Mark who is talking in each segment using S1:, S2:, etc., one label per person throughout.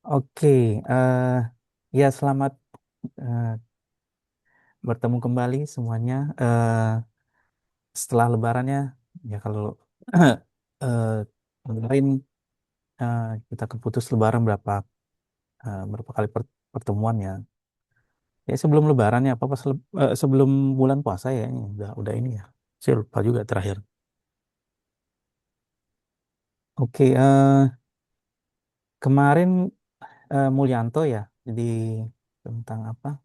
S1: Oke, ya selamat eh, bertemu kembali semuanya. Setelah Lebarannya, ya kalau eh, kemarin eh, kita keputus Lebaran berapa kali pertemuan ya. Ya sebelum Lebaran ya, apa pas sebelum bulan puasa ya, ini udah ini ya. Saya lupa juga terakhir. Oke, kemarin Mulyanto ya, jadi tentang apa?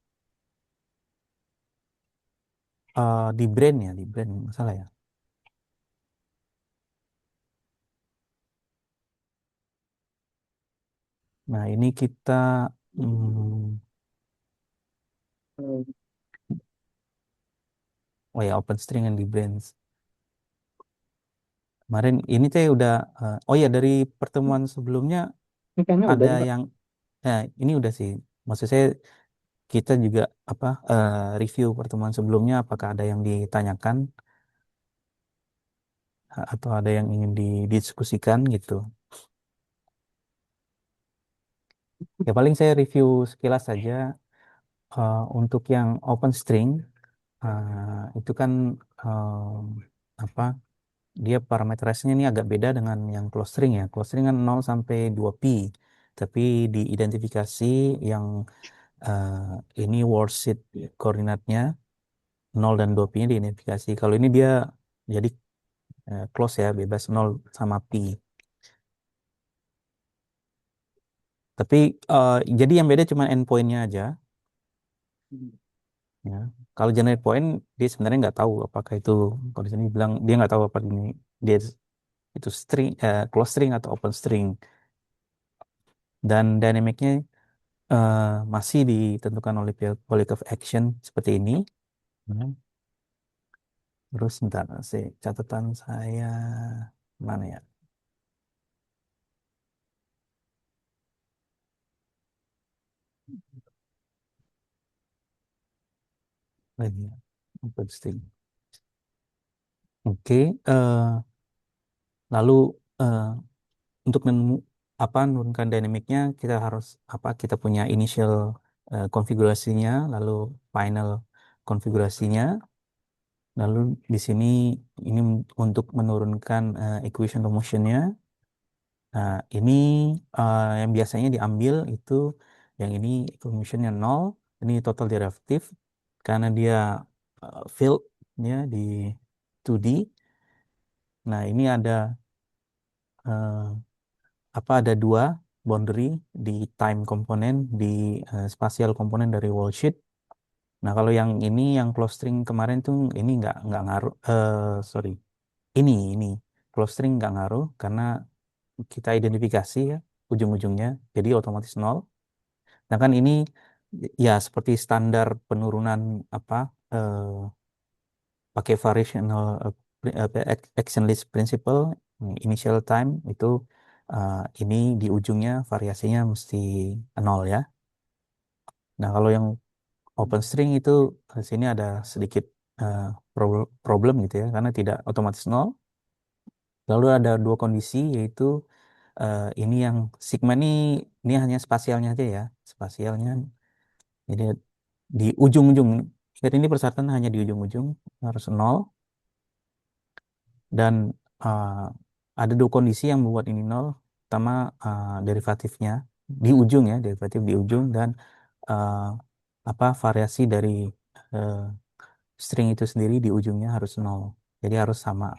S1: Di brand ya, di brand masalah ya. Nah ini kita hmm, oh ya, open string and Brands. Kemarin ini saya udah, oh ya dari pertemuan sebelumnya
S2: Ini kayaknya udah
S1: ada
S2: nih, Pak.
S1: yang, ini udah sih. Maksud saya kita juga apa review pertemuan sebelumnya, apakah ada yang ditanyakan atau ada yang ingin didiskusikan gitu. Ya paling saya review sekilas saja untuk yang open string itu kan apa dia parameterisasinya ini agak beda dengan yang close string ya. Close string kan 0 sampai 2 pi. Tapi di identifikasi yang eh, ini worksheet koordinatnya 0 dan 2 pi nya diidentifikasi. Kalau ini dia jadi close ya, bebas 0 sama pi. Tapi jadi yang beda cuma endpointnya aja. Ya. Kalau generate point dia sebenarnya nggak tahu apakah itu, kalau di sini bilang dia nggak tahu apa ini dia itu string, close string atau open string. Dan dynamicnya eh, masih ditentukan oleh polyg of action seperti ini. Hmm. Terus bentar, sih catatan saya mana ya? Lagi ya. Posting. Oke, lalu eh, untuk apa menurunkan dinamiknya kita harus apa? Kita punya initial konfigurasinya, lalu final konfigurasinya, lalu di sini ini untuk menurunkan equation of motionnya. Nah, ini yang biasanya diambil itu yang ini equationnya 0, ini total derivative karena dia field-nya di 2D. Nah, ini ada eh, apa ada dua boundary di time komponen di spatial komponen dari wall sheet. Nah, kalau yang ini yang close string kemarin tuh ini nggak ngaruh. Sorry, ini close string nggak ngaruh karena kita identifikasi ya ujung-ujungnya, jadi otomatis nol. Nah kan ini ya seperti standar penurunan apa eh, pakai variational action list principle, initial time itu ini di ujungnya variasinya mesti nol ya. Nah kalau yang open string itu di sini ada sedikit eh, problem gitu ya karena tidak otomatis nol. Lalu ada dua kondisi yaitu ini yang sigma ini hanya spasialnya aja ya, spasialnya. Jadi di ujung-ujung, jadi ini persyaratan hanya di ujung-ujung harus nol dan uh, ada dua kondisi yang membuat ini nol. Pertama derivatifnya di ujung ya, derivatif di ujung dan uh, apa variasi dari uh, string itu sendiri di ujungnya harus nol. Jadi harus sama.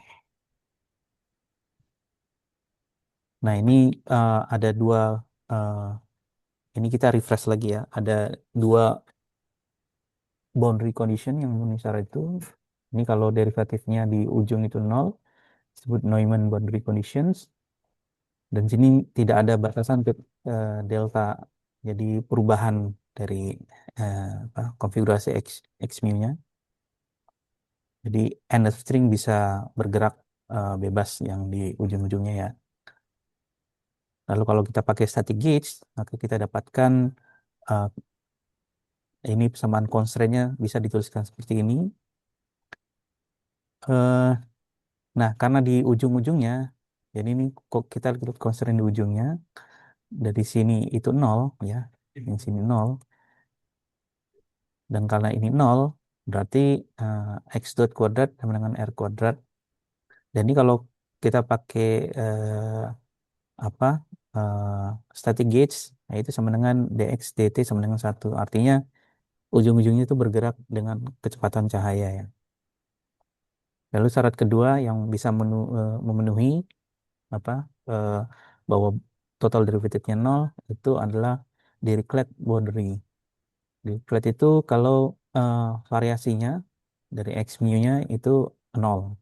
S1: Nah ini ada dua uh, ini kita refresh lagi ya. Ada dua boundary condition yang memenuhi syarat itu. Ini kalau derivatifnya di ujung itu nol, disebut Neumann boundary conditions. Dan sini tidak ada batasan delta. Jadi perubahan dari konfigurasi X mu-nya. Jadi end of string bisa bergerak bebas yang di ujung-ujungnya ya. Lalu kalau kita pakai static gauge, maka kita dapatkan eh, ini persamaan constraint-nya bisa dituliskan seperti ini. Eh, nah, karena di ujung-ujungnya, jadi ini kok kita lihat constraint di ujungnya, dari sini itu nol ya, yang sini nol, dan karena ini nol berarti x dot kuadrat sama dengan r kuadrat. Jadi kalau kita pakai apa static gauge, nah itu sama dengan dx dt sama dengan satu. Artinya ujung-ujungnya itu bergerak dengan kecepatan cahaya ya. Lalu syarat kedua yang bisa memenuhi apa eh, bahwa total derivatifnya nol itu adalah Dirichlet boundary. Dirichlet itu kalau eh, variasinya dari x mu-nya itu nol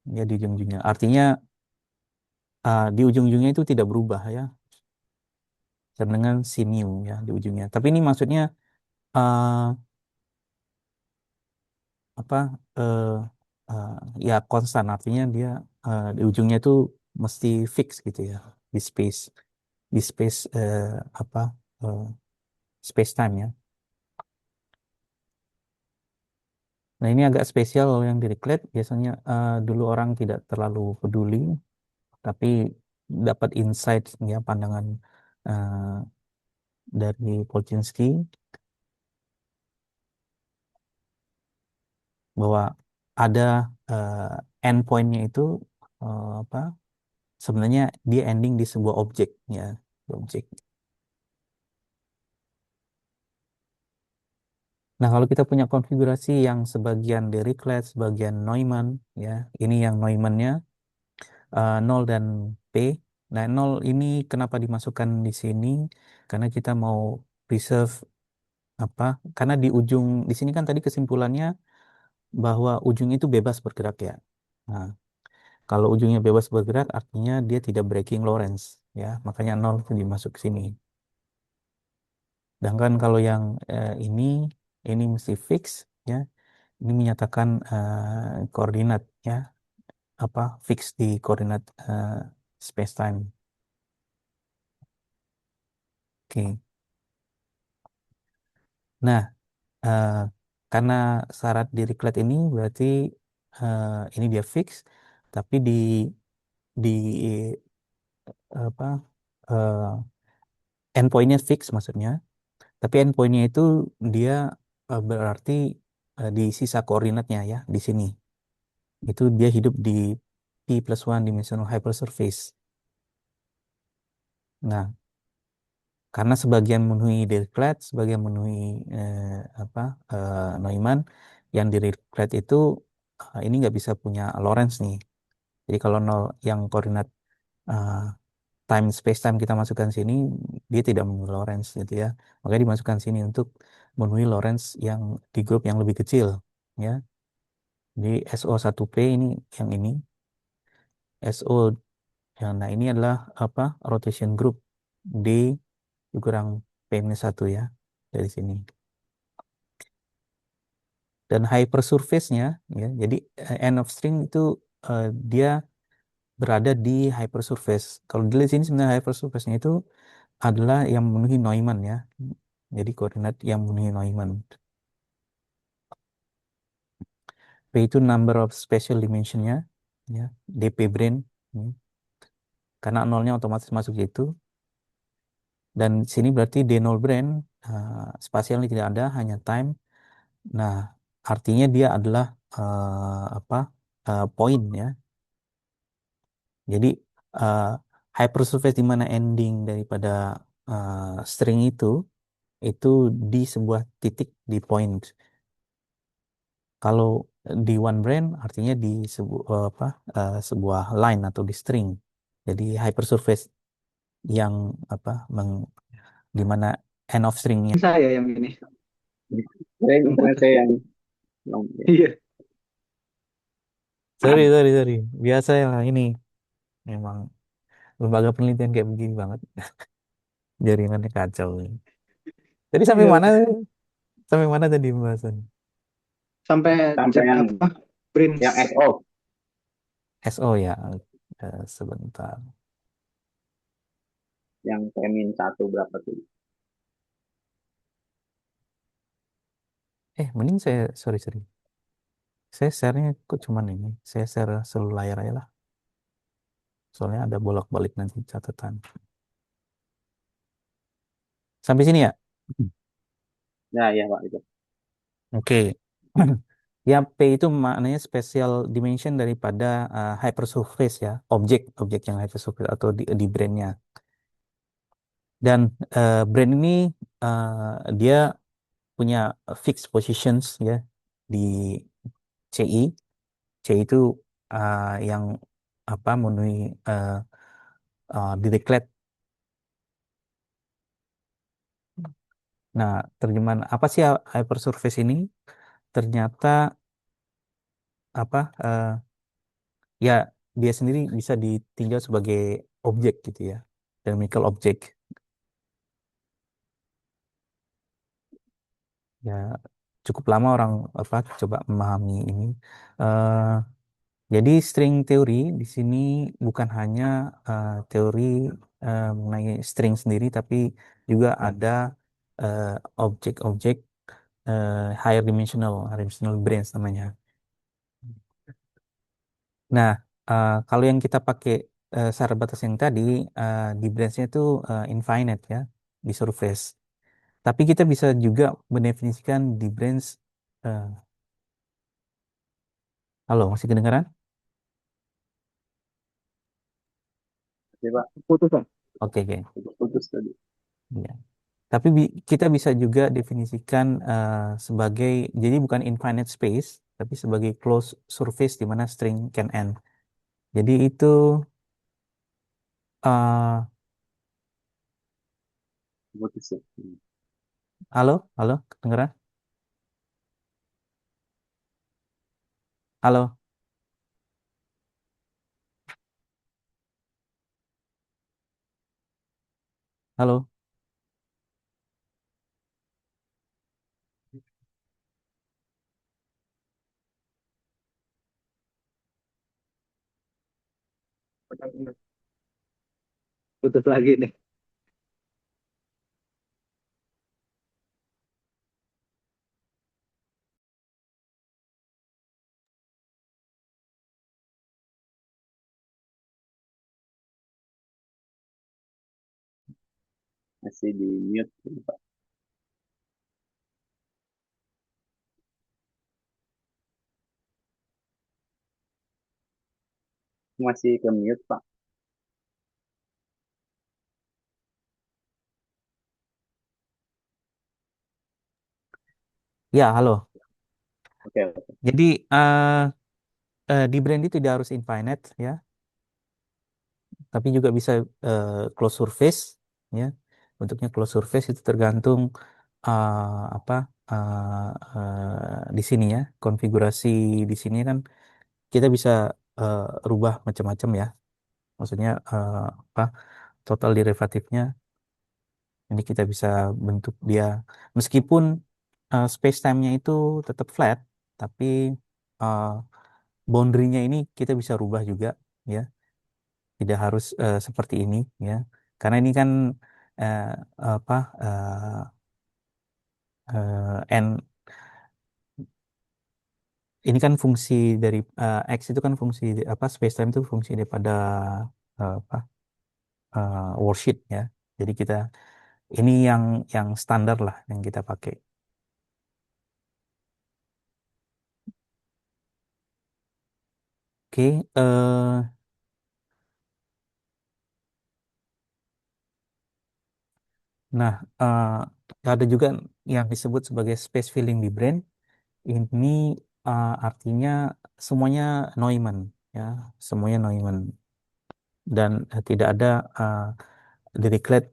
S1: ya di ujung-ujungnya. Artinya di ujung-ujungnya itu tidak berubah ya sama dengan si mu ya di ujungnya. Tapi ini maksudnya eh, apa eh, eh, ya konstan, artinya dia di ujungnya itu mesti fix gitu ya di space, di space apa eh, space time ya. Nah ini agak spesial kalau yang di Dirichlet biasanya dulu orang tidak terlalu peduli, tapi dapat insight ya pandangan eh, dari Polchinski bahwa ada endpointnya itu apa sebenarnya dia ending di sebuah objek ya, objek. Nah, kalau kita punya konfigurasi yang sebagian Dirichlet, sebagian Neumann, ya, ini yang Neumann-nya 0 dan P. Nah, 0 ini kenapa dimasukkan di sini? Karena kita mau preserve apa? Karena di ujung di sini kan tadi kesimpulannya bahwa ujung itu bebas bergerak ya. Nah, kalau ujungnya bebas bergerak artinya dia tidak breaking Lorentz ya. Makanya 0 itu dimasuk ke sini. Sedangkan kalau yang ini mesti fix ya. Ini menyatakan koordinat ya, apa fix di koordinat space time. Oke. Nah, eh, karena syarat Dirichlet ini berarti ini dia fix, tapi di apa endpointnya fix maksudnya. Tapi endpointnya itu dia berarti di sisa koordinatnya ya di sini. Itu dia hidup di P plus one dimensional hypersurface. Nah, karena sebagian memenuhi Dirichlet, sebagian memenuhi apa Neumann, yang Dirichlet itu ini nggak bisa punya Lorentz nih. Jadi kalau nol yang koordinat eh, time space time kita masukkan sini, dia tidak memenuhi Lorentz gitu ya. Makanya dimasukkan sini untuk memenuhi Lorentz yang di grup yang lebih kecil ya. Jadi SO1P ini yang ini SO yang nah ini adalah apa rotation group D dikurang P-1 ya dari sini. Dan hypersurface-nya ya jadi end of string itu dia berada di hypersurface. Kalau dilihat sini sebenarnya hypersurface-nya itu adalah yang memenuhi Neumann ya. Jadi koordinat yang memenuhi Neumann. P itu number of spatial dimension-nya ya, dp brane ya. Karena nolnya otomatis masuk situ. Dan sini berarti d nol brane spasialnya tidak ada, hanya time. Nah, artinya dia adalah apa? Point ya. Jadi uh, hypersurface di mana ending daripada string itu di sebuah titik di point. Kalau di one brane artinya di sebuah apa sebuah line atau di string. Jadi hypersurface yang apa di mana end of stringnya.
S2: Saya yang ini.
S3: Saya yang
S2: Iya.
S1: Sorry, sorry, sorry. Biasa ya lah ini. Memang lembaga penelitian kayak begini banget. Jaringannya kacau. Jadi sampai
S2: Iya.
S1: mana? Sampai mana tadi pembahasan?
S2: Sampai
S3: sampai yang
S2: apa? Prince.
S3: SO
S1: SO ya. Sebentar.
S3: yang P-1 berapa tuh?
S1: Mending saya, sorry, sorry. Saya share-nya kok cuman ini. Saya share seluruh layar aja lah. Soalnya ada bolak-balik nanti catatan. Sampai sini ya?
S3: Ya, ya Pak itu.
S1: Oke. Ya, P itu maknanya special dimension daripada hypersurface ya, objek yang hypersurface atau di brandnya. Dan brand ini dia punya fixed positions ya di CI. CI itu yang apa memenuhi di declared. Nah, terjemahan apa sih hypersurface ini? Ternyata apa ya dia sendiri bisa ditinjau sebagai objek gitu ya, dynamical object. Ya cukup lama orang apa coba memahami ini. Eh, jadi string teori di sini bukan hanya teori mengenai string sendiri, tapi juga ada eh, objek-objek higher dimensional brains namanya. Nah, kalau yang kita pakai syarat batas yang tadi di branch-nya itu infinite ya di surface. Tapi kita bisa juga mendefinisikan di branch. eh, Halo, masih kedengaran?
S3: Oke Pak,
S2: Putus Pak.
S1: Oke, oke.
S3: putus tadi.
S1: Iya. Tapi kita bisa juga definisikan sebagai jadi bukan infinite space, tapi sebagai closed surface di mana string can end. Jadi itu eh,
S3: Putus ya.
S1: halo, halo, kedengaran? Halo, halo,
S2: Putus lagi nih.
S3: Masih di mute Pak. Masih ke mute Pak.
S1: ya halo.
S3: Oke, oke.
S1: Jadi di brand itu tidak harus infinite ya, tapi juga bisa close surface ya. Bentuknya close surface itu tergantung apa di sini ya, konfigurasi di sini kan kita bisa eh, rubah macam-macam ya. Maksudnya apa total derivatifnya ini kita bisa bentuk dia meskipun space time-nya itu tetap flat, tapi uh, boundary-nya ini kita bisa rubah juga ya. Tidak harus seperti ini ya, karena ini kan eh, apa n ini kan fungsi dari x itu kan fungsi apa space time itu fungsi daripada apa worksheet ya. Jadi kita ini yang standar lah yang kita pakai. Oke, nah ada juga yang disebut sebagai space filling di brain. Ini artinya semuanya Neumann ya, semuanya Neumann dan tidak ada declared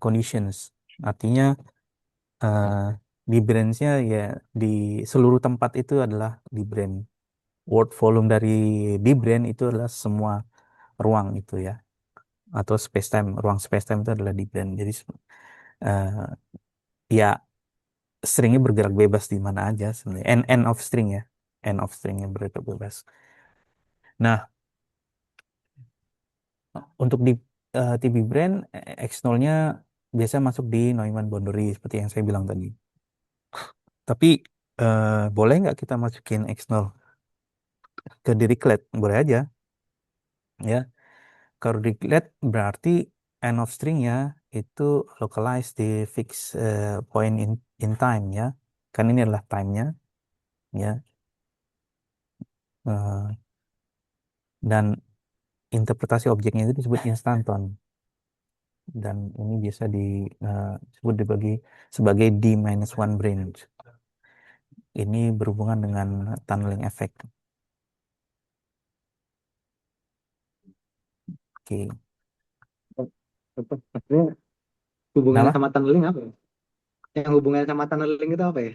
S1: conditions. Artinya eh, di branch-nya ya di seluruh tempat itu adalah di brand. Word volume dari di brand itu adalah semua ruang itu ya, atau space time, ruang space time itu adalah di brand. Jadi eh, ya stringnya bergerak bebas di mana aja sebenarnya. End of string ya, end of stringnya bergerak bebas. Nah, untuk di TB brand X0-nya biasa masuk di Neumann boundary seperti yang saya bilang tadi. Tapi boleh nggak kita masukin X0 ke Dirichlet? Boleh aja, ya. Kalau declared berarti end of string-nya itu localized di fix point in time ya. Kan ini adalah time-nya ya. Eh, dan interpretasi objeknya itu disebut instanton dan ini bisa disebut dibagi sebagai D-1 branch. Ini berhubungan dengan tunneling effect. Oke.
S2: Apa? Maksudnya hubungannya
S1: Kenapa?
S2: sama tunneling apa ya? Yang hubungannya sama tunneling itu apa ya?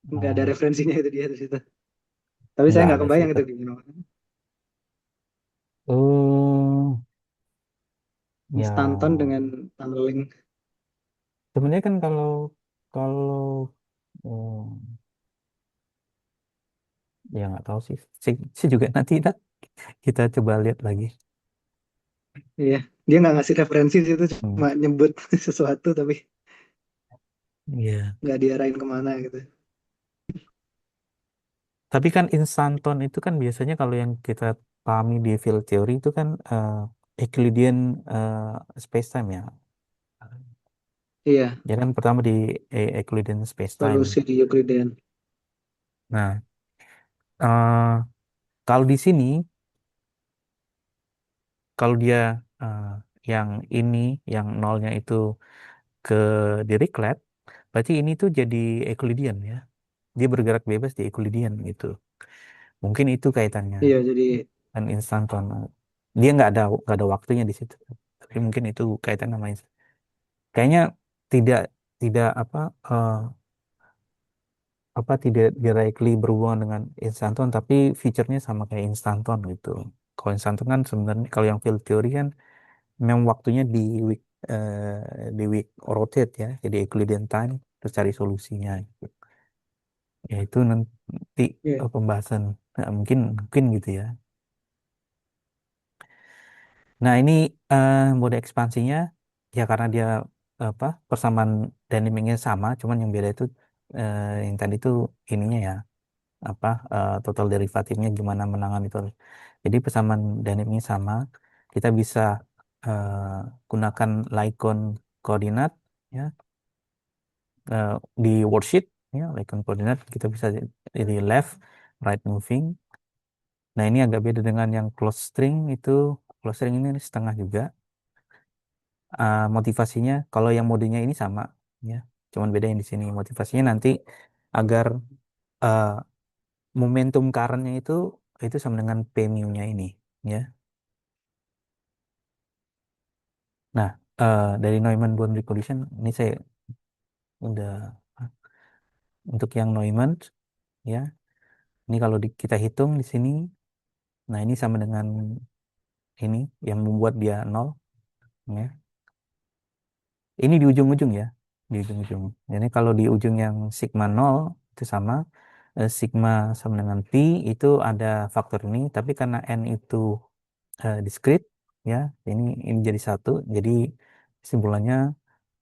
S2: Nggak ada
S1: Oh,
S2: referensinya itu dia di situ. Tapi saya
S1: nggak
S2: nggak
S1: ada sih.
S2: kebayang itu gimana.
S1: Oh,
S2: Instanton
S1: ya.
S2: dengan tunneling.
S1: Sebenarnya kan kalau oh, ya nggak tahu sih. Saya juga nanti kita coba lihat lagi.
S2: Iya, dia nggak ngasih referensi di situ,
S1: Hmm,
S2: cuma nyebut sesuatu tapi
S1: iya.
S2: nggak diarahin kemana gitu.
S1: Tapi kan instanton itu kan biasanya kalau yang kita pahami di field theory itu kan Euclidean spacetime ya.
S2: Iya,
S1: Jadi kan pertama di Euclidean spacetime.
S2: solusi di Euclidean.
S1: Nah, eh, kalau di sini kalau dia eh, yang ini yang nolnya itu ke Dirichlet, berarti ini tuh jadi Euclidean ya. Dia bergerak bebas di Euclidean gitu. Mungkin itu kaitannya
S2: Iya, jadi
S1: dan instanton. Dia nggak ada waktunya di situ. Tapi mungkin itu kaitan sama kayaknya tidak tidak tidak directly berhubungan dengan instanton tapi feature-nya sama kayak instanton gitu. Kalau instanton kan sebenarnya kalau yang field theory kan memang waktunya di week rotate ya, jadi Euclidean time terus cari solusinya gitu. Ya itu nanti
S2: iya,
S1: pembahasan. Nah, mungkin mungkin gitu ya. Nah, ini mode ekspansinya ya karena dia persamaan dynamicnya sama, cuman yang beda itu yang tadi itu ininya ya total derivatifnya gimana menangani itu. Jadi persamaan dynamicnya sama, kita bisa eh, gunakan Lycon koordinat ya eh, di worksheet ya Lycon koordinat kita bisa jadi left, right moving. Nah, ini agak beda dengan yang close string itu. Close string ini setengah juga. Motivasinya kalau yang modenya ini sama ya cuman beda yang di sini motivasinya nanti agar eh, momentum currentnya itu sama dengan P mu-nya ini ya. Nah, dari Neumann boundary condition ini saya udah untuk yang Neumann ya ini kalau kita hitung di sini nah ini sama dengan ini yang membuat dia nol ya. Ini di ujung-ujung ya, di ujung-ujung. Jadi kalau di ujung yang sigma nol itu sama, sigma sama dengan pi itu ada faktor ini, tapi karena n itu discrete ya, ini jadi satu. Jadi simpulannya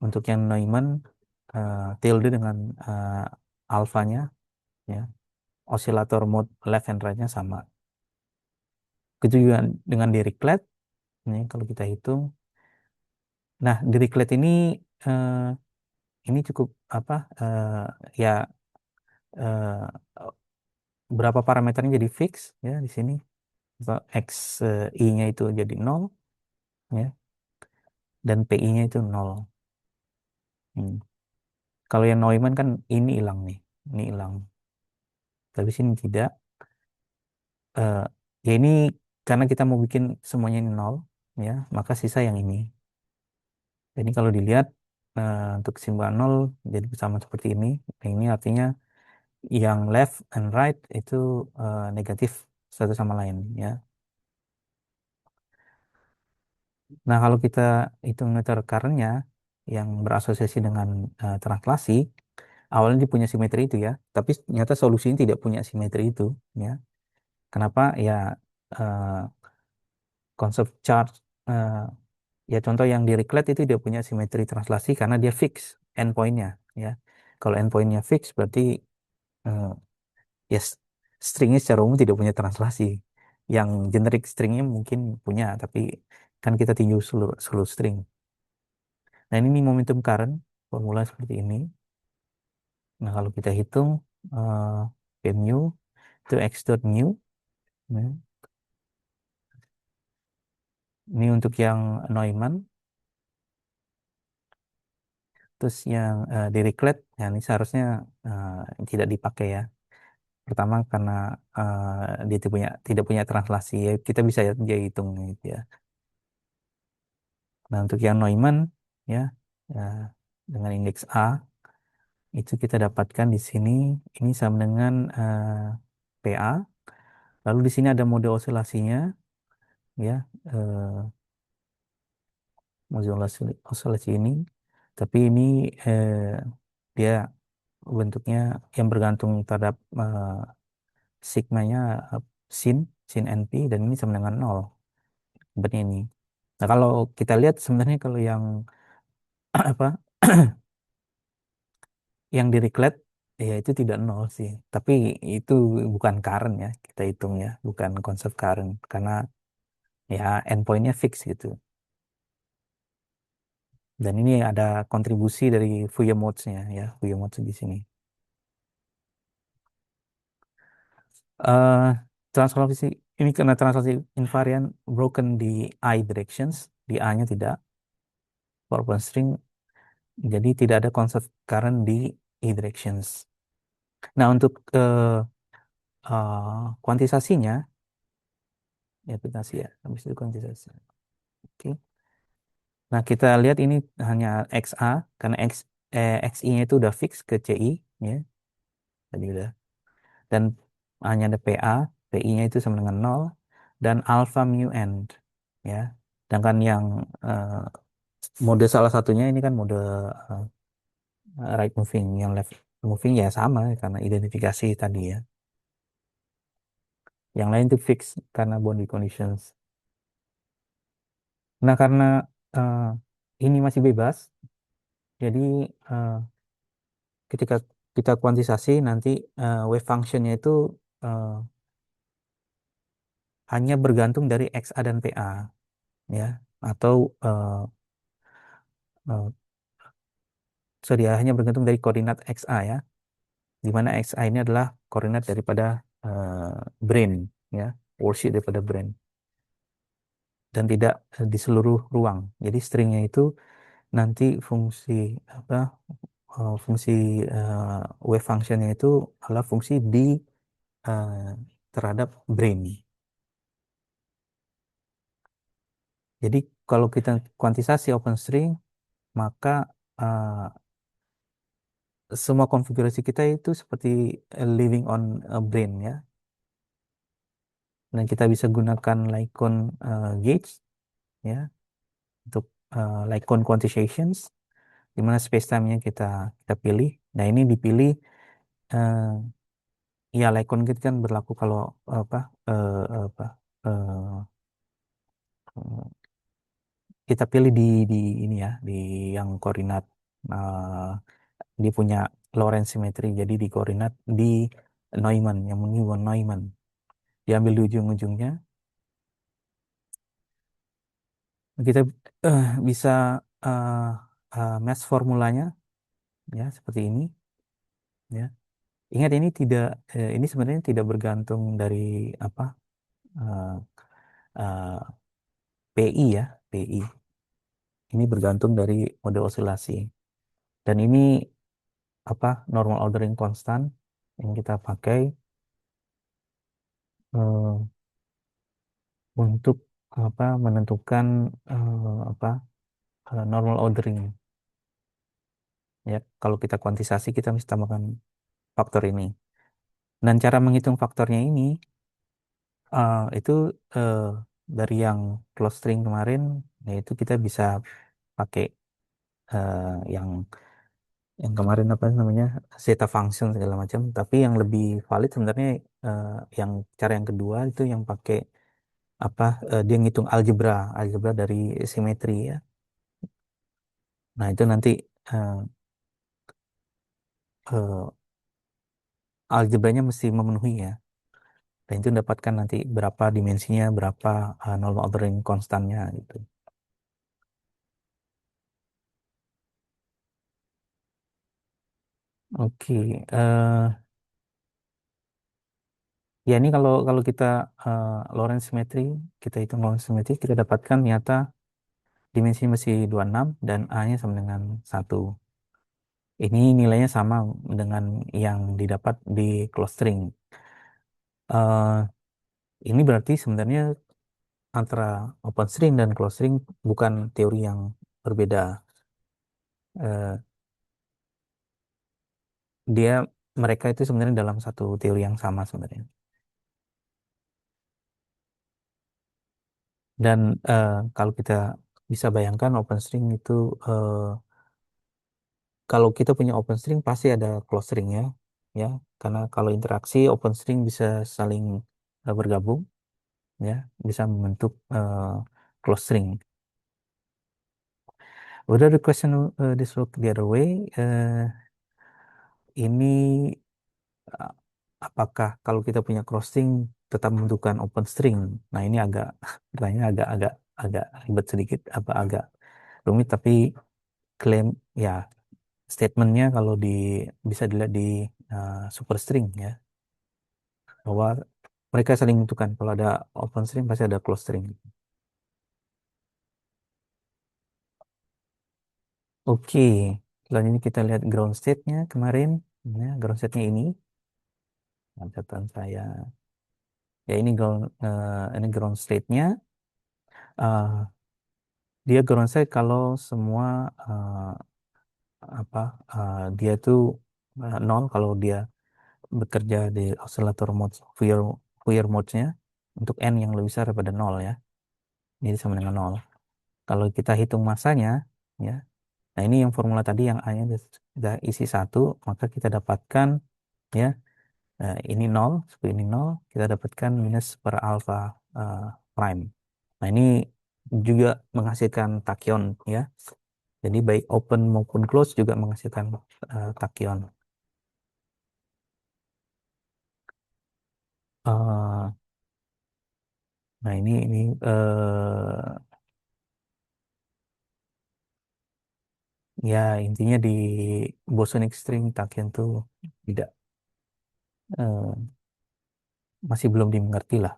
S1: untuk yang Neumann tilde dengan alfanya ya, osilator mode left and right-nya sama. Itu juga dengan Dirichlet, nih kalau kita hitung. Nah, Dirichlet ini cukup apa ya eh, berapa parameternya jadi fix ya di sini. X i-nya itu jadi nol ya dan pi-nya itu nol. Hmm. Kalau yang Neumann kan ini hilang nih, ini hilang. Tapi sini tidak. Eh, ya ini karena kita mau bikin semuanya ini nol ya, maka sisa yang ini. Jadi kalau dilihat untuk simbol nol jadi sama seperti ini. Ini artinya yang left and right itu negatif satu sama lain ya. Nah, kalau kita hitung meter current-nya yang berasosiasi dengan translasi, awalnya dia punya simetri itu ya, tapi ternyata solusinya tidak punya simetri itu ya. Kenapa? Ya eh, konsep charge eh, ya contoh yang di Dirichlet itu dia punya simetri translasi karena dia fix endpoint-nya ya. Kalau endpoint-nya fix berarti eh, ya stringnya secara umum tidak punya translasi Yang generic stringnya mungkin punya, tapi kan kita tinjau seluruh, seluruh string. Nah, ini momentum current, formula seperti ini. Nah, kalau kita hitung mu itu x dot mu. Nah, ini untuk yang Neumann. Terus yang Dirichlet, ya ini seharusnya tidak dipakai ya. Pertama karena dia tidak punya translasi, ya kita bisa dia hitung gitu ya. Nah, untuk yang Neumann ya, ya, dengan indeks A itu kita dapatkan di sini ini sama dengan PA. Lalu di sini ada mode osilasinya ya, mode osilasi ini. Tapi ini dia bentuknya yang bergantung terhadap sigmanya eh, sin sin NP dan ini sama dengan nol sebenarnya ini. Nah, kalau kita lihat sebenarnya kalau yang apa yang di Reclet ya itu tidak nol sih. Tapi itu bukan current ya kita hitung ya, bukan konsep current karena ya endpointnya fix gitu. Dan ini ada kontribusi dari Fourier modes-nya ya, Fourier modes di sini. eh Transformasi ini karena transformasi invariant broken di I directions, di A-nya tidak, for open string, jadi tidak ada konsep current di I directions. Nah, untuk kuantisasinya, ya kuantitasi ya, habis itu kuantisasi. Oke. Nah, kita lihat ini hanya XA, karena XI-nya itu udah fix ke CI, ya, tadi udah. Dan hanya ada PA, PI-nya itu sama dengan nol dan alpha mu end, ya. Sedangkan yang eh, mode salah satunya ini kan mode eh, right moving, yang left moving ya sama karena identifikasi tadi ya. Yang lain itu fix karena boundary conditions. Nah, karena eh, ini masih bebas, jadi eh, ketika kita kuantisasi nanti wave functionnya itu eh, hanya bergantung dari XA dan PA, ya, atau eh, sorry ya, hanya bergantung dari koordinat XA ya, di mana XA ini adalah koordinat daripada brain, ya, worksheet daripada brain, dan tidak di seluruh ruang. Jadi stringnya itu nanti fungsi apa fungsi wave functionnya itu adalah fungsi di eh, terhadap brain. Jadi kalau kita kuantisasi open string maka eh, semua konfigurasi kita itu seperti living on a brain ya. Dan kita bisa gunakan Lycon gauge ya untuk Lycon quantizations di mana space-time-nya kita pilih. Nah, ini dipilih eh, ya Lycon gauge kan berlaku kalau apa apa eh, kita pilih di ini ya di yang koordinat dia punya Lorentz symmetry jadi di koordinat di Neumann yang menggunakan Neumann diambil di ujung-ujungnya kita bisa uh, match formulanya ya seperti ini ya ingat ini tidak ini sebenarnya tidak bergantung dari apa uh, uh, PI ya PI ini bergantung dari mode osilasi dan ini apa normal ordering constant yang kita pakai eh, untuk apa menentukan apa normal ordering ya kalau kita kuantisasi kita mesti tambahkan faktor ini dan cara menghitung faktornya ini itu eh, dari yang close string kemarin yaitu kita bisa pakai eh, yang kemarin apa namanya zeta function segala macam tapi yang lebih valid sebenarnya eh, yang cara yang kedua itu yang pakai apa dia ngitung algebra dari simetri ya. Nah, itu nanti eh, eh, algebranya mesti memenuhi ya. Dan itu dapatkan nanti berapa dimensinya, berapa normal ordering konstannya gitu. Oke, ya ini kalau kalau kita Lorentz symmetry, kita hitung Lorentz symmetry, kita dapatkan ternyata dimensi masih 26 dan A-nya sama dengan 1. Ini nilainya sama dengan yang didapat di closed string. Eh, ini berarti sebenarnya antara open string dan closed string bukan teori yang berbeda. Eh, dia mereka itu sebenarnya dalam satu teori yang sama sebenarnya. Dan kalau kita bisa bayangkan open string itu kalau kita punya open string pasti ada closed string ya. Karena kalau interaksi open string bisa saling bergabung, ya, bisa membentuk closed string. Whether the question this look the other way, ini uh, apakah kalau kita punya crossing tetap membutuhkan open string? Nah ini agak pertanyaan agak ribet sedikit, apa agak rumit, tapi klaim ya statementnya kalau bisa dilihat di superstring ya, bahwa mereka saling menentukan kalau ada open string pasti ada close string. Oke, selanjutnya kita lihat ground state-nya kemarin. Ya, ground state-nya ini catatan saya. Ya ini ground state-nya. Eh, dia ground state kalau semua apa dia tuh nol kalau dia bekerja di oscillator mode Fourier mode-nya untuk n yang lebih besar daripada nol ya. Jadi sama dengan nol. Kalau kita hitung masanya, ya, nah ini yang formula tadi yang A-nya sudah isi satu, maka kita dapatkan ya ini nol, seperti ini nol, kita dapatkan minus per alpha eh, prime. Nah ini juga menghasilkan tachyon ya. Jadi baik open maupun close juga menghasilkan tachyon. Eh, nah ini ya intinya di bosonic string tachyon tuh tidak eh, masih belum dimengerti lah.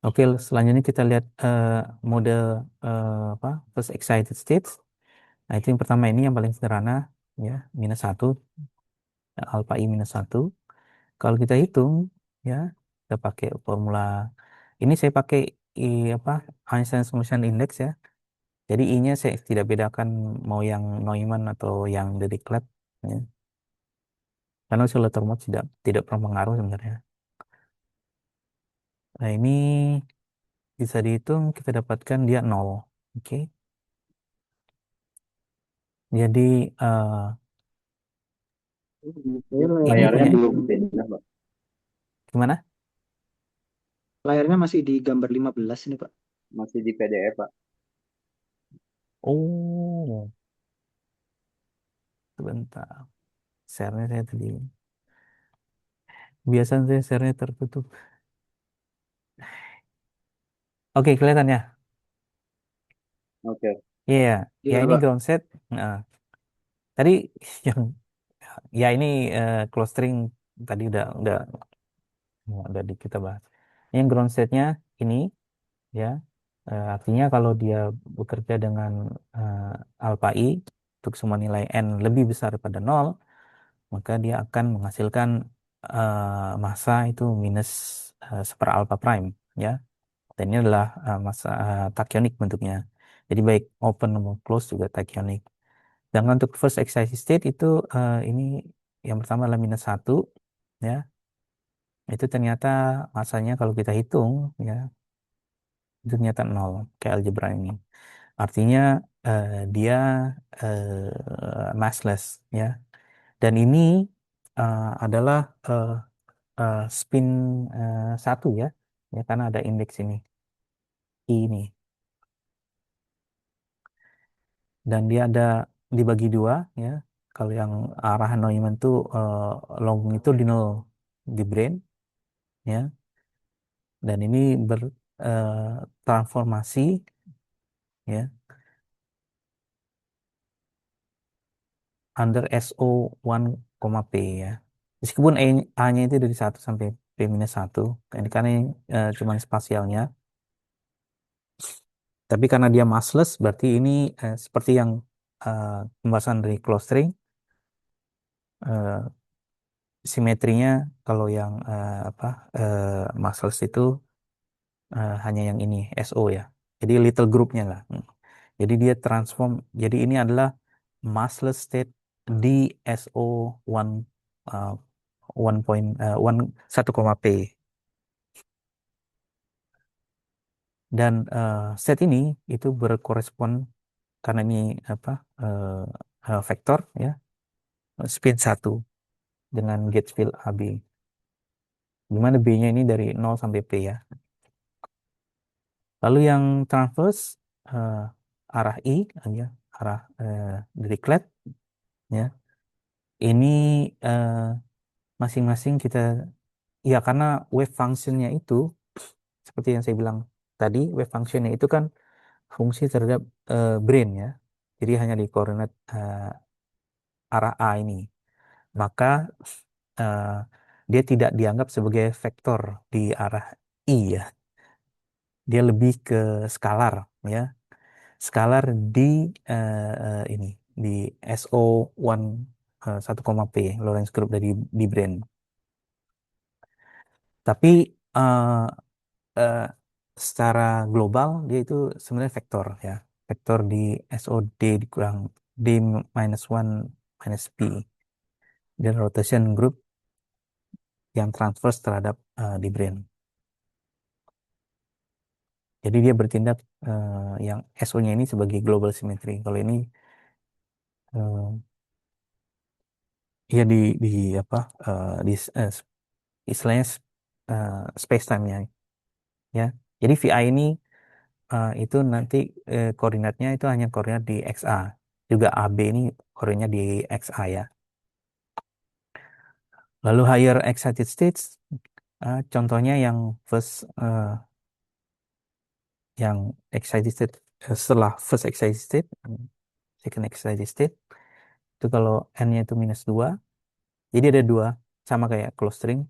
S1: Oke, selanjutnya kita lihat model apa first excited state. Nah, itu yang pertama ini yang paling sederhana ya, minus satu, alpha i minus satu. Kalau kita hitung ya, kita pakai formula ini saya pakai i apa Einstein Solution Index ya. Jadi i-nya saya tidak bedakan mau yang Neumann atau yang Dirichlet ya. Karena oscillator mode tidak pernah pengaruh sebenarnya. Nah, ini bisa dihitung kita dapatkan dia nol. Oke. Jadi
S2: Saya
S1: ini
S3: Layarnya
S1: punya
S3: belum pindah, Pak.
S1: gimana?
S2: layarnya masih di gambar 15 ini, Pak.
S3: Masih di PDF, Pak.
S1: Oh, sebentar. Share-nya saya tadi. Biasanya saya share-nya tertutup. Oke, kelihatan ya?
S3: Oke.
S1: Iya, ya
S2: Iya,
S1: ini
S2: Pak.
S1: ground set. Nah, tadi yang ya ini close string tadi udah kita bahas. Yang ground setnya ini ya artinya kalau dia bekerja dengan alpha i untuk semua nilai n lebih besar daripada nol, maka dia akan menghasilkan massa itu minus seperalpha prime ya. Dan ini adalah massa tachyonik bentuknya. Jadi baik open maupun close juga tachyonik. Dan untuk first excited state itu ini yang pertama adalah minus satu ya. Itu ternyata masanya kalau kita hitung ya itu ternyata nol kayak algebra ini. Artinya dia massless ya. Dan ini adalah spin satu ya karena ada indeks ini I ini dan dia ada dibagi dua ya. Kalau yang arah Neumann tuh longitudinal di brain, ya, dan ini bertransformasi, ya, under SO 1, P, ya. Meskipun A-nya itu dari 1 sampai P-1, ini karena cuman spasialnya, tapi karena dia massless, berarti ini seperti yang eh, pembahasan dari clustering, eh, simetrinya kalau yang massless itu hanya yang ini SO, ya. Jadi little groupnya lah. Jadi dia transform. Jadi ini adalah massless state di SO 1 uh, 1, P. Dan set ini itu berkorespon karena ini apa vektor, ya, spin 1 dengan gauge field AB. Di mana B-nya ini dari 0 sampai P, ya. Lalu yang transverse eh, arah I, ya, arah Dirichlet, ya. Ini eh, masing-masing kita, ya, karena wave functionnya itu seperti yang saya bilang tadi, wave functionnya itu kan fungsi terhadap brain, ya. Jadi hanya di koordinat arah A ini. Maka eh, dia tidak dianggap sebagai vektor di arah I, ya. Dia lebih ke skalar, ya. Skalar di ini di SO 1, P, Lorentz group dari di brain. Tapi eh, eh, secara global dia itu sebenarnya vektor, ya. Vektor di SOD dikurang D minus 1 minus P, dan rotation group yang transverse terhadap di brain. Jadi dia bertindak yang SO-nya ini sebagai global symmetry. Kalau ini eh, ya di apa di istilahnya space time-nya, ya. Jadi VI ini itu nanti koordinatnya itu hanya koordinat di XA. Juga AB ini koordinatnya di XA, ya. Lalu higher excited states, contohnya yang first yang excited state, setelah first excited state, second excited state, itu kalau n-nya itu -2, jadi ada dua, sama kayak clustering,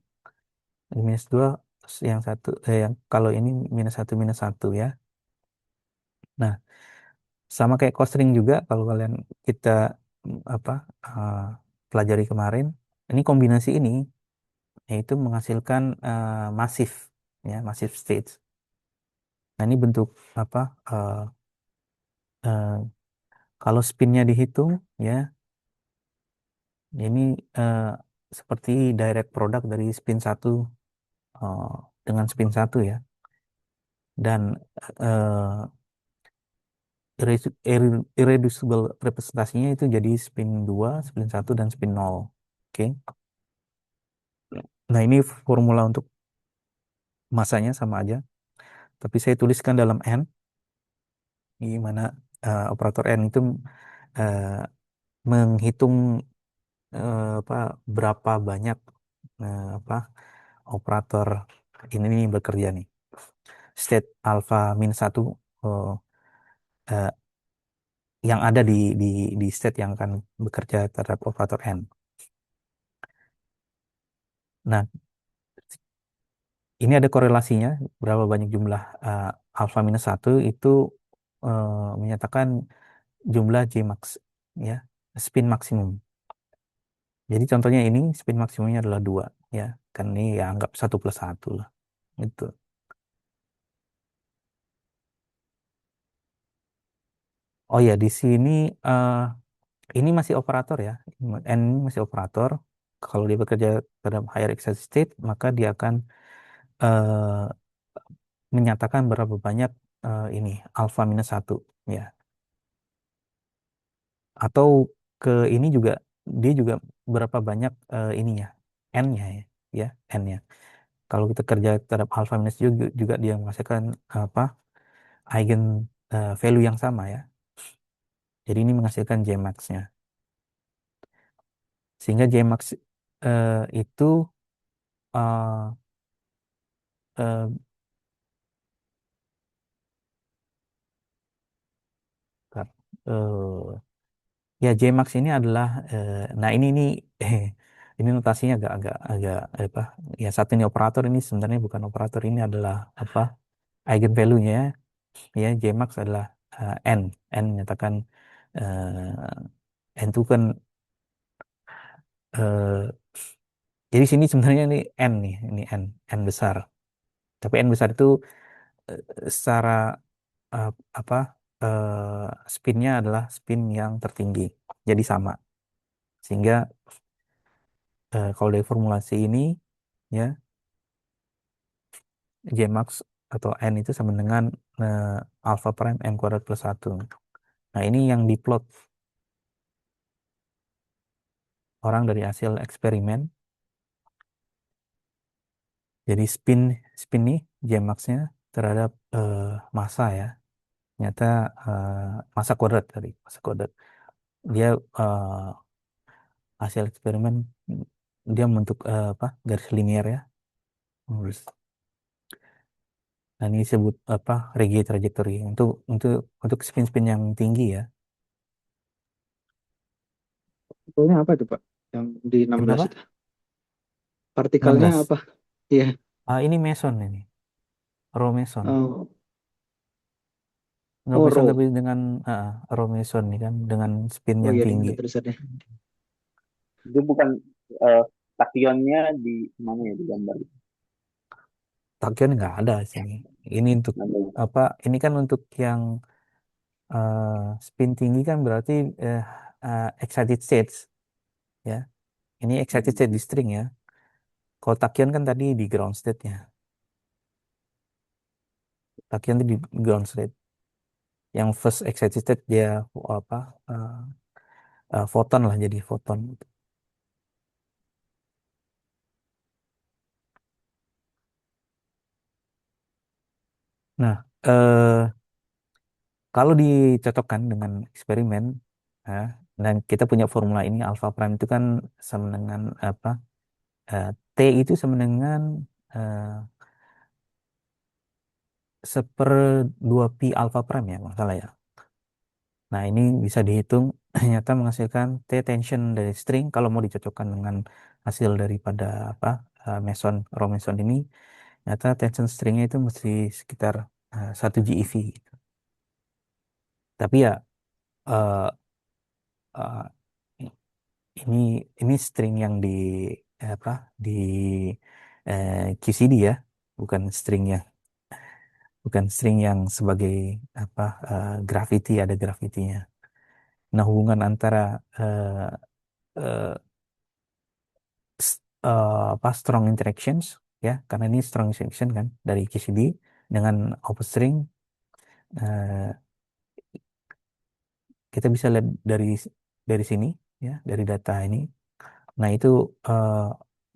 S1: -2, yang satu yang kalau ini -1, ya. Nah, sama kayak clustering juga, kalau kalian kita apa uh, pelajari kemarin, ini kombinasi ini yaitu menghasilkan masif, ya, masif states. Nah, ini bentuk apa uh, kalau spinnya dihitung, ya, ini eh, seperti direct product dari spin 1 eh, dengan spin 1, ya. Dan eh, irreducible representasinya itu jadi spin 2, spin 1, dan spin 0. Oke. Nah, ini formula untuk masanya sama aja. Tapi saya tuliskan dalam N, di mana operator N itu eh, menghitung apa berapa banyak operator ini nih bekerja nih. State alpha -1 eh, eh, yang ada di state yang akan bekerja terhadap operator N. Nah, ini ada korelasinya, berapa banyak jumlah alpha -1 itu menyatakan jumlah Jmax, ya, spin maksimum. Jadi contohnya ini spin maksimumnya adalah 2, ya. Kan ini ya anggap 1+1 lah. Itu. Oh ya, di sini eh, ini masih operator, ya. N ini masih operator. Kalau dia bekerja terhadap higher excited state, maka dia akan eh, menyatakan berapa banyak ini alpha -1, ya. Atau ke ini juga dia juga berapa banyak ininya n-nya, ya, ya, n-nya. Kalau kita kerja terhadap alpha minus juga dia menghasilkan apa eigen value yang sama, ya. Jadi ini menghasilkan Jmax-nya. Sehingga Jmax itu eh, eh, bentar. Ya, Jmax ini adalah nah ini ini notasinya agak apa ya, satu ini operator, ini sebenarnya bukan operator, ini adalah apa eigenvalue-nya ya. Ya, Jmax adalah n. N menyatakan n itu kan eh, jadi sini sebenarnya ini n nih, ini n besar. Tapi n besar itu secara eh, apa spinnya adalah spin yang tertinggi. Jadi sama. Sehingga kalau dari formulasi ini ya, Jmax atau n itu sama dengan alpha prime m kuadrat plus satu. Nah, ini yang diplot orang dari hasil eksperimen. Jadi spin spin nih Jmax-nya terhadap massa ya. Ternyata massa kuadrat tadi, massa kuadrat. Dia hasil eksperimen, dia membentuk apa garis linear ya. Terus, nah, ini disebut apa Regge trajectory untuk untuk spin-spin yang tinggi ya.
S2: Partikelnya apa itu Pak? Yang di 16
S1: Kenapa?
S2: itu. Partikelnya
S1: 16.
S2: apa? Iya.
S1: Ini meson ini, row meson.
S2: Oh,
S1: Row
S2: oh
S1: meson
S2: row.
S1: tapi dengan row meson nih kan dengan spin
S2: Oh
S1: yang
S2: iya,
S1: tinggi.
S2: ingat tulisannya.
S3: Itu bukan eh, takionnya di mana ya di gambar itu?
S1: Tachyon nggak ada di sini. Ini untuk
S3: Ada.
S1: apa? Ini kan untuk yang eh, spin tinggi kan berarti eh, excited states ya. Ini excited
S3: Hmm.
S1: state di string ya. Kalau tachyon kan tadi di ground state-nya. Tachyon itu di ground state. Yang first excited state dia apa? eh, Photon lah, jadi photon. Nah, kalau dicocokkan dengan eksperimen, nah, dan kita punya formula ini alpha prime itu kan sama dengan apa? T itu sama dengan eh, seper 2 pi alpha prime ya, nggak salah ya. Nah, ini bisa dihitung ternyata menghasilkan T tension dari string kalau mau dicocokkan dengan hasil daripada apa meson row meson ini, ternyata tension stringnya itu mesti sekitar 1 GeV gitu. Tapi ya eh, eh, ini ini string yang di apa di QCD ya, bukan string ya, bukan string yang sebagai apa gravity, ada gravitinya. Nah, hubungan antara eh, eh, apa strong interactions ya, karena ini strong interaction kan dari QCD dengan open string, eh, kita bisa lihat dari sini ya, dari data ini. Nah, itu eh,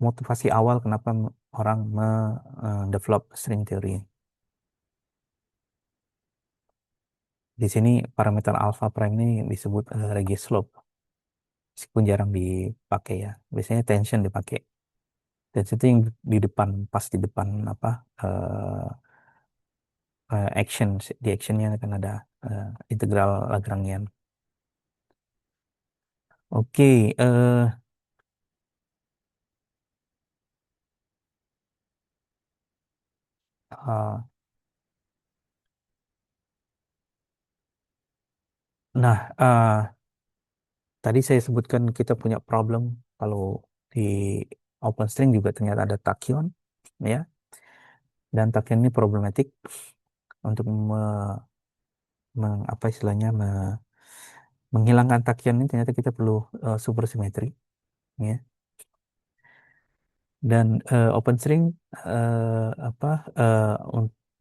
S1: motivasi awal kenapa orang develop string theory. Di sini parameter alpha prime ini disebut Regge slope, meskipun jarang dipakai ya. Biasanya tension dipakai. Tension itu yang di depan, pas di depan apa action, di actionnya akan ada integral Lagrangian. Oke, uh, nah tadi saya sebutkan kita punya problem kalau di OpenString juga ternyata ada tachyon, ya, dan tachyon ini problematik untuk apa istilahnya menghilangkan tachyon ini ternyata kita perlu supersimetri, ya, dan OpenString apa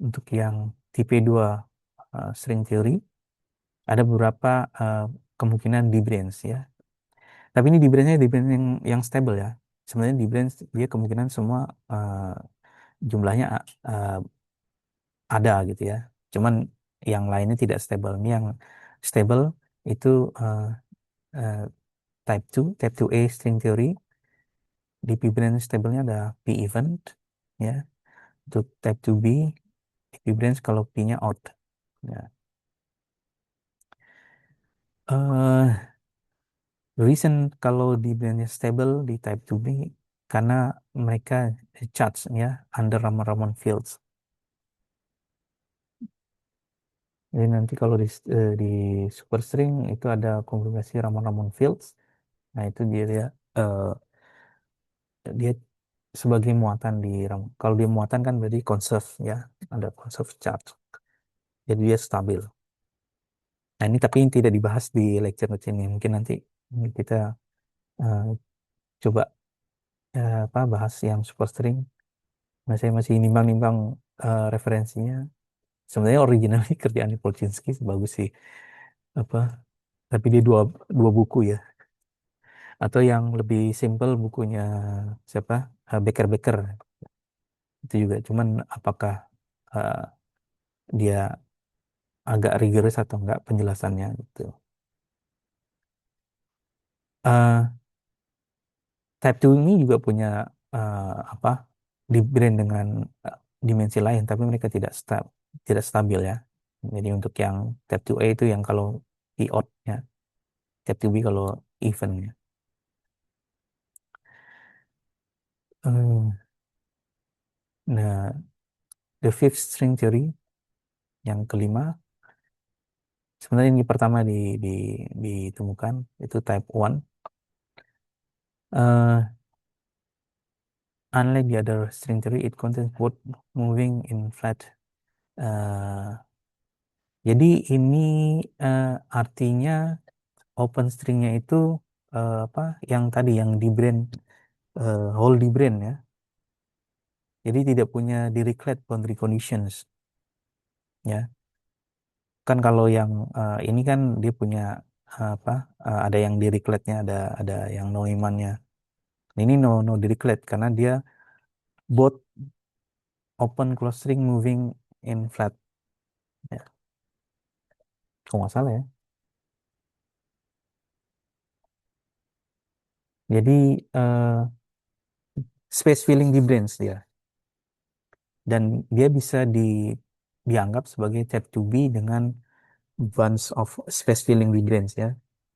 S1: untuk yang tipe 2 string theory ada beberapa eh, kemungkinan difference ya. Tapi ini difference-nya difference yang stable ya. Sebenarnya difference dia kemungkinan semua eh, jumlahnya ada gitu ya. Cuman yang lainnya tidak stable. Ini yang stable itu eh, eh, Type 2A string theory. Di p-branch table-nya ada p event, ya. Untuk type 2B, p-branch kalau p-nya odd. Ya. eh Reason kalau di branch stable di type 2B karena mereka charge ya under Raman-Raman fields. Jadi nanti kalau di superstring itu ada konjugasi Raman-Raman fields. Nah itu dia eh, dia sebagai muatan di RAM. Kalau dia muatan kan berarti conserve ya, ada conserve charge. Jadi dia stabil. Nah ini tapi yang tidak dibahas di lecture ini. Mungkin nanti kita eh, coba apa bahas yang superstring. Saya masih nimbang-nimbang referensinya. Sebenarnya originalnya kerjaan Polchinski bagus sih. Apa? Tapi dia dua buku ya. Atau yang lebih simple bukunya siapa? Becker-Becker itu juga. Cuman apakah eh, dia agak rigorous atau enggak penjelasannya gitu. Eh, Type 2 ini juga punya eh, apa? Di brand dengan dimensi lain, tapi mereka tidak stabil ya. Jadi untuk yang Type 2A itu yang kalau di odd ya, Type 2B kalau even ya. Eh, Nah, the fifth string theory yang kelima, sebenarnya ini pertama ditemukan itu type 1. Eh, Unlike the other string theory, it contains both moving in flat. Eh, jadi ini artinya open stringnya itu apa? Yang tadi yang di brand whole di brand ya. Jadi tidak punya Dirichlet boundary conditions ya. Kan kalau yang ini kan dia punya apa? Ada yang Dirichletnya, ada yang Neumann-nya. Ini no Dirichlet karena dia both open close string moving in flat. Ya, kalau nggak salah ya. Jadi space filling di branch dia dan dia bisa dianggap sebagai type 2B dengan bunch of space filling di branch ya.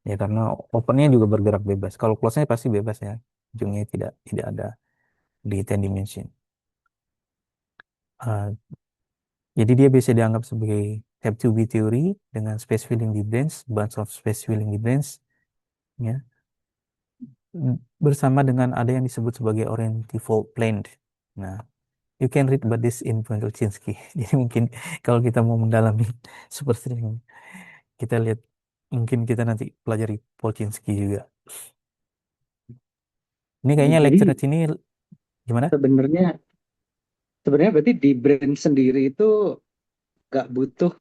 S1: Ya karena opennya juga bergerak bebas. Kalau close-nya pasti bebas ya. Ujungnya tidak ada di 10 dimension. Uh, jadi dia bisa dianggap sebagai type 2B teori dengan space filling di branch, bunch of space filling di branch ya. Bersama dengan ada yang disebut sebagai orientifold plane. Nah, you can read about this in Polchinski. Jadi mungkin kalau kita mau mendalami superstring, kita lihat mungkin kita nanti pelajari Polchinski juga. Ini kayaknya
S2: Jadi
S1: lecture ini gimana?
S2: sebenarnya sebenarnya berarti di brand sendiri itu nggak butuh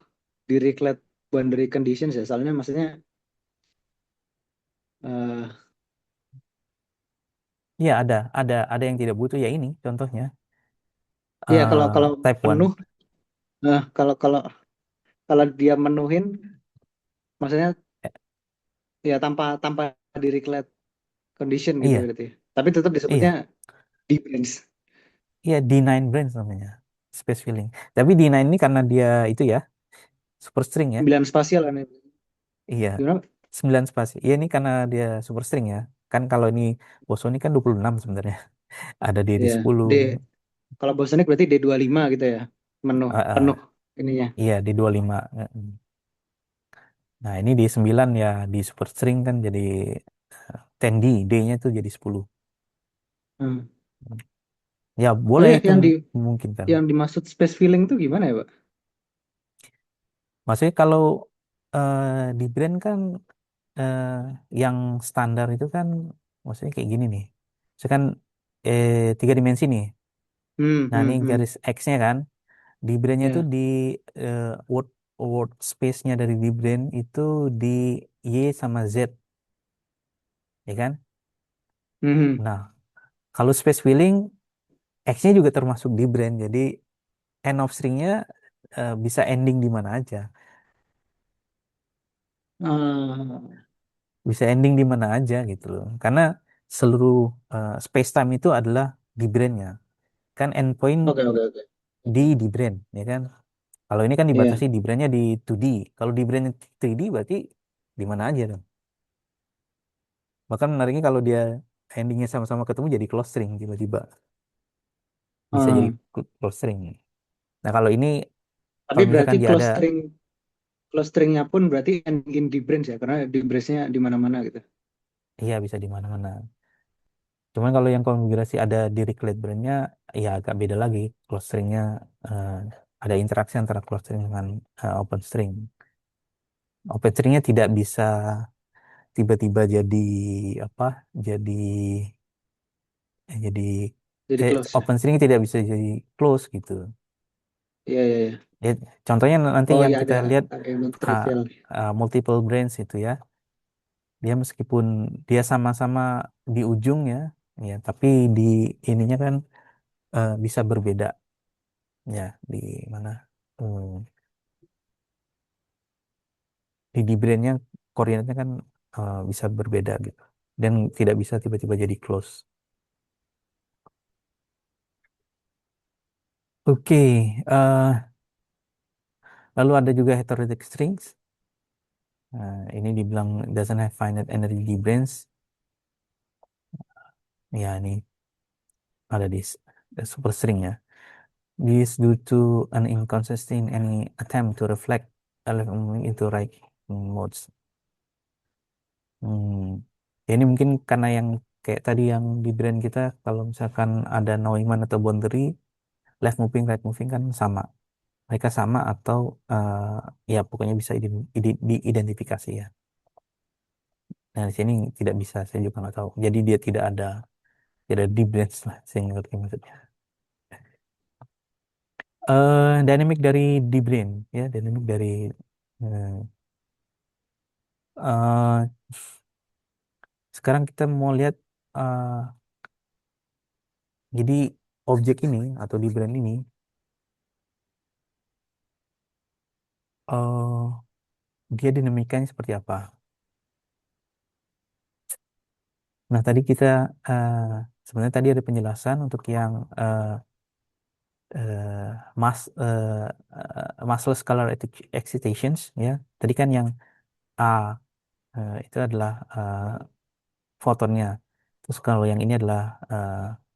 S2: Dirichlet boundary conditions ya. Soalnya maksudnya eh
S1: Iya ada yang tidak butuh ya ini contohnya
S2: ya kalau kalau
S1: type 1.
S2: penuh, kalau kalau kalau dia menuhin, maksudnya
S1: Eh,
S2: ya tanpa tanpa Dirichlet condition gitu
S1: iya
S2: berarti. Tapi tetap disebutnya
S1: iya
S2: difference.
S1: iya D9 branch namanya space filling. Tapi D9 ini karena dia itu ya superstring ya.
S2: 9 spasial kan.
S1: Iya
S2: Gimana?
S1: 9 spasi. Iya ini karena dia superstring ya. Kan kalau ini boson ini kan 26 sebenarnya. Ada di
S2: Iya,
S1: 10.
S2: D kalau bosonik berarti D25 gitu ya. Penuh,
S1: Ah,
S2: penuh
S1: ah.
S2: ininya.
S1: Iya di 25. Nah ini di 9 ya di superstring kan jadi 10D. D-nya tuh jadi 10.
S2: Hmm.
S1: Ya
S2: Oh
S1: boleh
S2: ya,
S1: itu memungkinkan.
S2: yang dimaksud space filling itu gimana ya, Pak?
S1: Maksudnya kalau eh, di brand kan eh, yang standar itu kan maksudnya kayak gini nih. Misalkan tiga dimensi nih. Nah ini garis X-nya kan di brandnya tuh
S2: Ya.
S1: di eh, word word space-nya dari di brand itu di Y sama Z, ya kan?
S2: Hmm.
S1: Nah kalau space filling X-nya juga termasuk di brand. Jadi end of string-nya bisa ending di mana aja.
S2: Ah,
S1: bisa ending di mana aja gitu loh. Karena seluruh space time itu adalah di brainnya. Kan endpoint
S2: Oke, oke, oke.
S1: di brain, ya kan? Kalau ini kan
S2: Iya.
S1: dibatasi di brainnya di 2D. Kalau di brain 3D berarti di mana aja dong. Bahkan menariknya kalau dia endingnya sama-sama ketemu jadi close string tiba-tiba. Bisa jadi
S2: Ah,
S1: close string. Nah kalau ini
S2: tapi
S1: kalau
S2: berarti
S1: misalkan dia ada,
S2: close stringnya pun berarti in di branch ya, karena di branchnya di mana-mana gitu.
S1: iya bisa di mana-mana. Cuman kalau yang konfigurasi ada di Reclate brand-nya, ya agak beda lagi. Close string-nya eh, ada interaksi antara close string dengan open string. Open string-nya tidak bisa tiba-tiba jadi apa? Jadi jadi
S2: Jadi close ya.
S1: open string tidak bisa jadi close gitu.
S2: Iya, iya, iya.
S1: Ya, contohnya nanti
S2: Oh
S1: yang
S2: iya,
S1: kita lihat
S2: ada yang non
S1: uh,
S2: trivial.
S1: multiple branch itu ya. Dia meskipun dia sama-sama di ujung ya, ya, tapi di ininya kan bisa berbeda ya di mana di brandnya koordinatnya kan bisa berbeda gitu dan tidak bisa tiba-tiba jadi close. Oke, lalu ada juga heterodytic strings. Ini dibilang doesn't have finite energy difference. Ya, ini ada di superstring ya. This due to an inconsistency in any attempt to reflect element into right modes. Hmm. Ya, ini mungkin karena yang kayak tadi yang di brand kita, kalau misalkan ada Neumann atau boundary, left moving, right moving kan sama. Mereka sama atau ya pokoknya bisa diidentifikasi ya. Nah, di sini tidak bisa, saya juga nggak tahu. Jadi dia tidak di branch lah, saya ngerti maksudnya. Dynamic dari di brain ya, dynamic dari eh, eh, sekarang kita mau lihat eh, jadi objek ini atau di brand ini eh dia dinamikanya seperti apa. Nah, tadi kita eh, sebenarnya tadi ada penjelasan untuk yang eh, muscle scalar excitations ya. Tadi kan yang A itu adalah fotonnya. Terus kalau yang ini adalah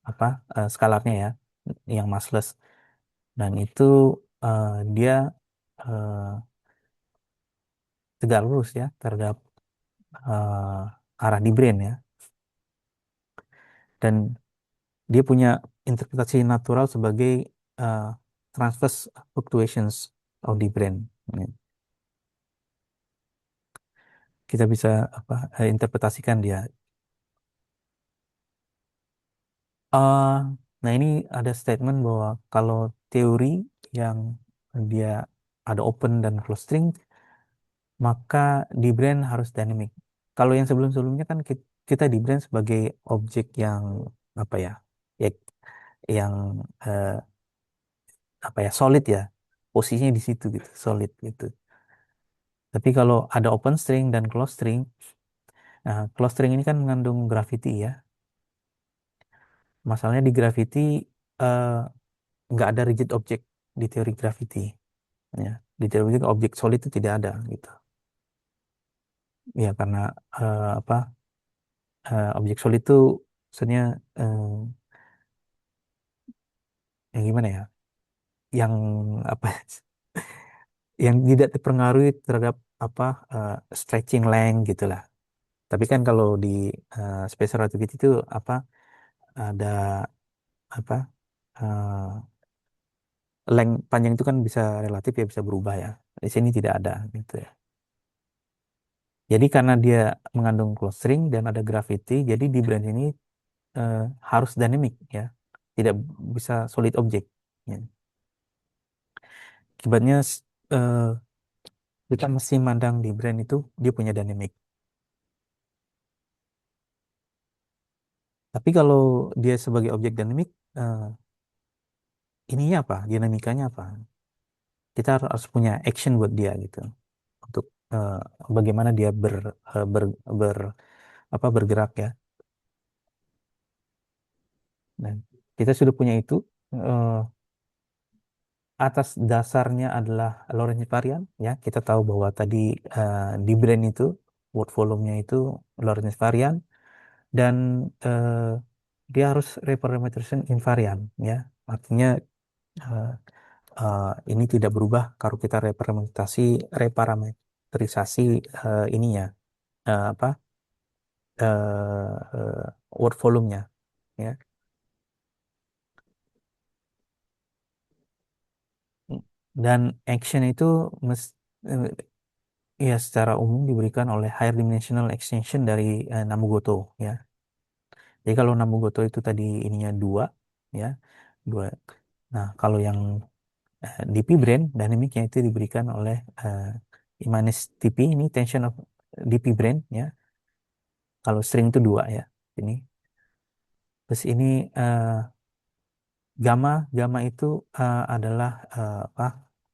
S1: apa skalarnya ya, yang massless. Dan itu eh, dia eh, tegak lurus ya terhadap arah di brain ya. Dan dia punya interpretasi natural sebagai uh, transverse fluctuations of the brain. Ya. Kita bisa apa interpretasikan dia. Uh, nah ini ada statement bahwa kalau teori yang dia ada open dan close string, maka di brain harus dynamic. Kalau yang sebelum-sebelumnya kan kita di brain sebagai objek yang apa ya, ya yang eh, apa ya solid ya, posisinya di situ gitu, solid gitu. Tapi kalau ada open string dan close string, nah close string ini kan mengandung gravity ya. Masalahnya di gravity eh, nggak ada rigid object di teori gravity. Ya. Di teori objek solid itu tidak ada gitu. Ya karena apa objek solid itu maksudnya eh, yang gimana ya? Yang apa? Yang tidak terpengaruhi terhadap apa stretching length gitulah. Tapi kan kalau di special relativity itu apa ada apa length panjang itu kan bisa relatif ya bisa berubah ya. Di sini tidak ada gitu ya. Jadi karena dia mengandung closed string dan ada gravity, jadi di brand ini eh, harus dynamic ya, tidak bisa solid object. Ya. Akibatnya eh, kita mesti mandang di brand itu dia punya dynamic. Tapi kalau dia sebagai objek dynamic, eh, ininya apa? Dinamikanya apa? Kita harus punya action buat dia gitu untuk eh, bagaimana dia eh, ber, ber apa bergerak ya. Dan kita sudah punya itu. eh, Atas dasarnya adalah Lorentz varian ya. Kita tahu bahwa tadi di brand itu word volume-nya itu Lorentz varian dan eh, dia harus reparameterization invariant ya. Artinya eh, ini tidak berubah kalau kita reparametrisasi ininya apa word volume-nya ya. Dan action itu eh, ya secara umum diberikan oleh higher dimensional extension dari Namugoto ya. Jadi kalau Namugoto itu tadi ininya dua ya, dua. Nah, kalau yang DP Brain dynamicnya itu diberikan oleh Imanes TP ini tension of DP Brain ya. Kalau string itu dua ya. Ini terus ini gamma gamma itu adalah apa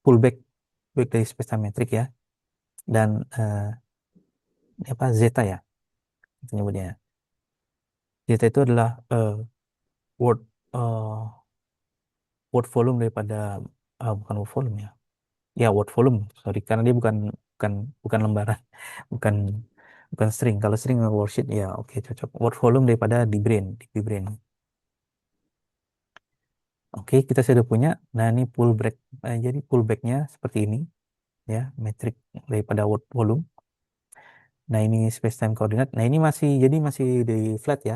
S1: pullback back dari space time metric ya dan apa zeta ya itu nyebutnya. Zeta itu adalah word eh, word volume daripada bukan word volume ya. Ya word volume, sorry karena dia bukan bukan bukan lembaran, bukan bukan string. Kalau string worksheet ya oke cocok. Word volume daripada di brain. Oke, kita sudah punya. Nah, ini pullback. Jadi pullbacknya seperti ini ya, metrik daripada word volume. Nah, ini space time coordinate. Nah, ini masih di flat ya.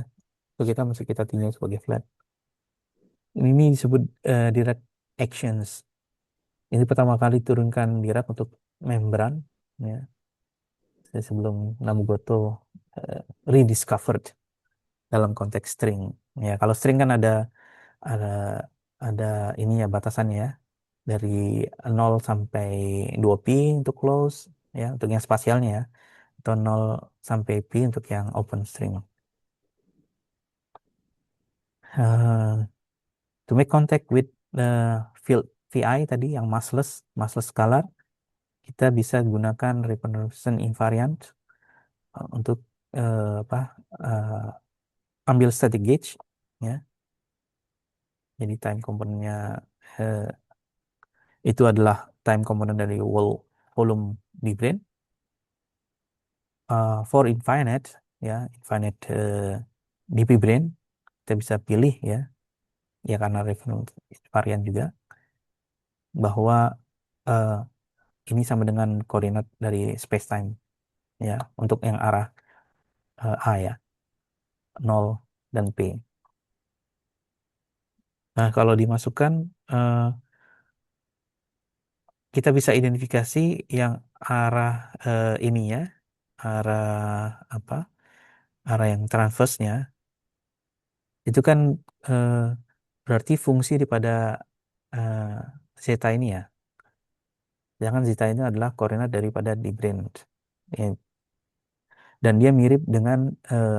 S1: So, kita tinggal sebagai flat. Ini disebut direct actions. Ini pertama kali turunkan direct untuk membran ya sebelum Namugoto eh, rediscovered dalam konteks string. Ya, kalau string kan ada ada ininya batasannya ya dari 0 sampai 2 pi untuk close ya untuk yang spasialnya ya atau 0 sampai pi untuk yang open string. Eh, to make contact with the field VI tadi yang massless scalar kita bisa gunakan representation invariant untuk apa ambil static gauge ya. Jadi time komponennya eh, itu adalah time komponen dari volume di brain. For infinite ya infinite DP brain kita bisa pilih ya karena reference varian juga bahwa eh, ini sama dengan koordinat dari space time ya untuk yang arah A ya 0 dan P. Nah, kalau dimasukkan eh, kita bisa identifikasi yang arah ininya arah apa arah yang transverse-nya itu kan eh, berarti fungsi daripada eh, zeta ini ya. Sedangkan zeta ini adalah koordinat daripada di brain. Ya, dan dia mirip dengan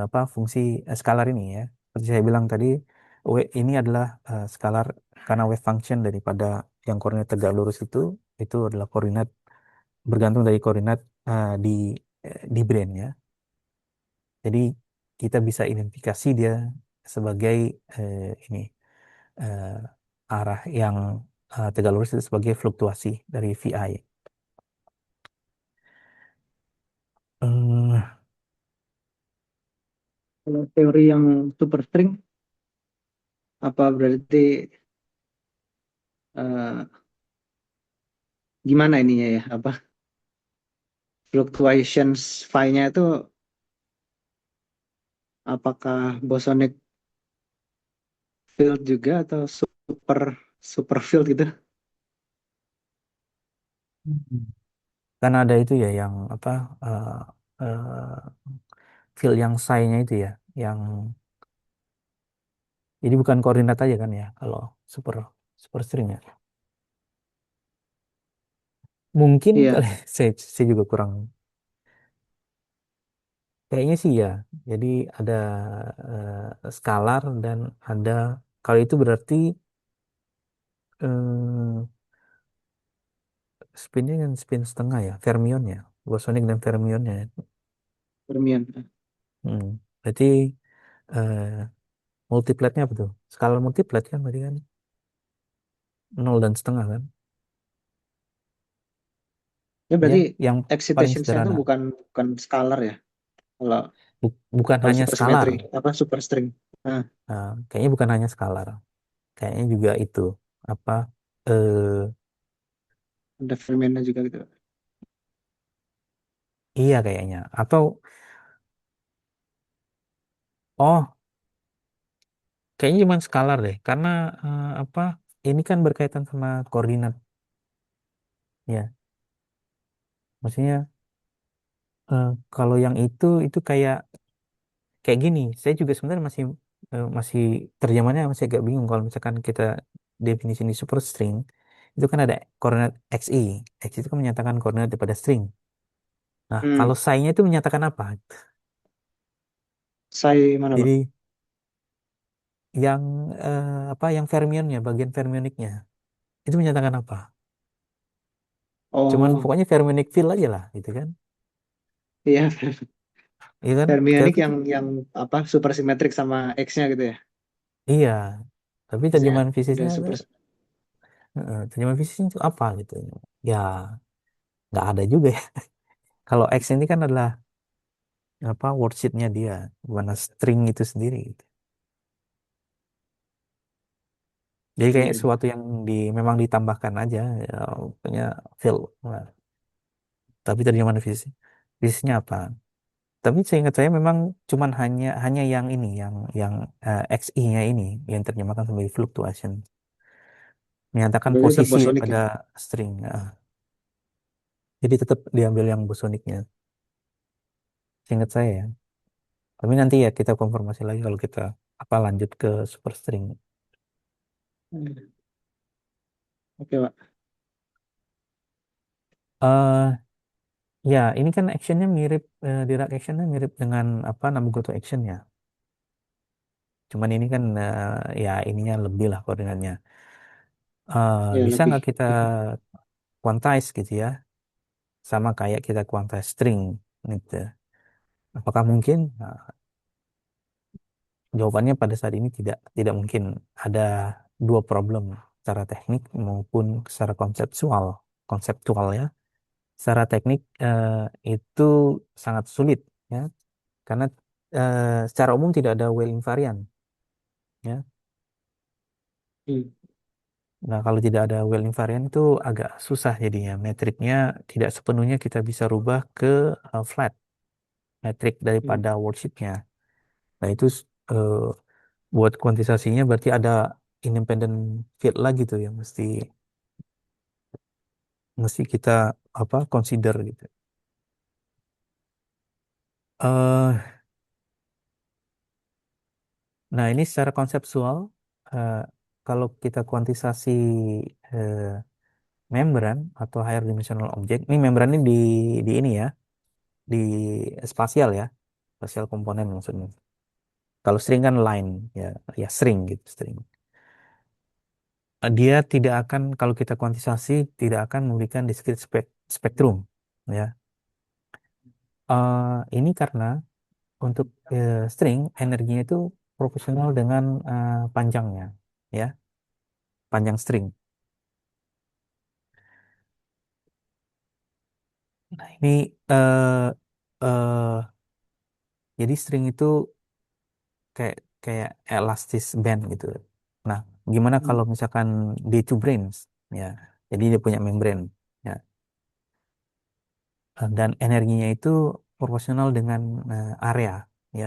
S1: apa fungsi skalar ini ya. Seperti saya bilang tadi, ini adalah skalar karena wave function daripada yang koordinat tegak lurus itu adalah koordinat bergantung dari koordinat di brain ya. Jadi kita bisa identifikasi dia sebagai ini eh, arah yang tegak lurus itu sebagai fluktuasi dari VI. Hmm,
S2: Kalau teori yang superstring, apa berarti eh, gimana ininya ya? Apa fluctuations phi-nya itu apakah bosonic field juga atau super field gitu?
S1: Karena ada itu ya yang apa eh, eh, field yang psi-nya itu ya, yang jadi bukan koordinat aja kan ya kalau super super string ya. Mungkin kali
S2: Iya,
S1: saya juga kurang kayaknya sih ya. Jadi ada skalar dan ada kalau itu berarti eh, spinnya kan spin setengah ya, fermion ya. bosonic dan fermionnya.
S2: fermion.
S1: Hmm. Berarti eh, multipletnya apa tuh? Skala multiplet kan berarti kan 0,5 kan?
S2: Ya
S1: Ya,
S2: berarti
S1: yang paling
S2: excitationsnya itu
S1: sederhana.
S2: bukan bukan scalar ya. Kalau
S1: Bukan
S2: kalau
S1: hanya skalar.
S2: supersymmetry apa superstring. Nah,
S1: Kayaknya bukan hanya skalar. Kayaknya juga itu apa? eh
S2: ada fermionnya juga gitu.
S1: iya kayaknya. Atau oh, kayaknya cuma skalar deh. Karena apa? Ini kan berkaitan sama koordinat ya. Maksudnya kalau yang itu kayak kayak gini. Saya juga sebenarnya masih terjemahannya masih agak bingung kalau misalkan kita definisi di superstring itu kan ada koordinat XI. XI itu kan menyatakan koordinat daripada string. Nah, kalau
S2: Hmm,
S1: psi-nya itu menyatakan apa?
S2: Psi mana Pak?
S1: Jadi yang apa yang fermionnya, bagian fermioniknya itu menyatakan apa? Cuman
S2: Oh,
S1: pokoknya fermionic field aja lah, gitu kan?
S2: iya.
S1: Iya kan?
S2: Fermionic
S1: Tapi
S2: yang apa supersimetrik sama X-nya gitu ya.
S1: iya, tapi
S2: X-nya
S1: terjemahan
S2: udah
S1: fisiknya itu,
S2: super.
S1: terjemahan fisisnya itu apa gitu? Ya, nggak ada juga ya. Kalau X ini kan adalah apa worksheetnya dia, bukan string itu sendiri. Gitu. Jadi kayak
S2: Iya.
S1: sesuatu yang memang ditambahkan aja, ya, punya field. Nah, tapi terjemahan fisiknya apa? Tapi seingat saya memang cuman hanya yang ini, yang XI-nya ini yang terjemahkan sebagai fluctuation, menyatakan
S2: Berarti tetap
S1: posisi
S2: bosonik ya.
S1: pada string. Jadi tetap diambil yang bosoniknya, seingat saya ya. Tapi nanti ya kita konfirmasi lagi kalau kita apa lanjut ke superstring.
S2: Hmm. Oke Pak.
S1: eh ya, ini kan actionnya mirip, Dirac actionnya mirip dengan apa Namagoto action ya. Cuman ini kan ya ininya lebih lah koordinatnya.
S2: Ya
S1: Bisa
S2: lebih.
S1: nggak kita quantize gitu ya, sama kayak kita quantize string gitu. Apakah mungkin? Nah, jawabannya pada saat ini tidak mungkin. Ada dua problem secara teknik maupun secara konseptual. Konseptual ya. Secara teknik itu sangat sulit ya, karena secara umum tidak ada well invariant ya.
S2: Hmm.
S1: Nah, kalau tidak ada well invariant itu agak susah jadinya. Metriknya tidak sepenuhnya kita bisa rubah ke flat metrik
S2: Hmm.
S1: daripada worksheetnya. Nah, itu eh, buat kuantisasinya berarti ada independent field lagi tuh yang mesti mesti kita apa consider gitu. eh nah, ini secara konseptual, eh, kalau kita kuantisasi eh, membran atau higher dimensional object, ini membran ini di ini ya, di spasial ya, spasial komponen maksudnya. Kalau string kan line ya, ya string gitu string. Dia tidak akan kalau kita kuantisasi tidak akan memberikan discrete spektrum ya. Ini karena untuk string energinya itu proporsional dengan panjangnya ya, panjang string. Nah, ini eh eh jadi string itu kayak kayak elastis band gitu. Nah, gimana
S2: Hmm.
S1: kalau misalkan dia two brains ya. Jadi dia punya membrane ya. Dan energinya itu proporsional dengan area ya.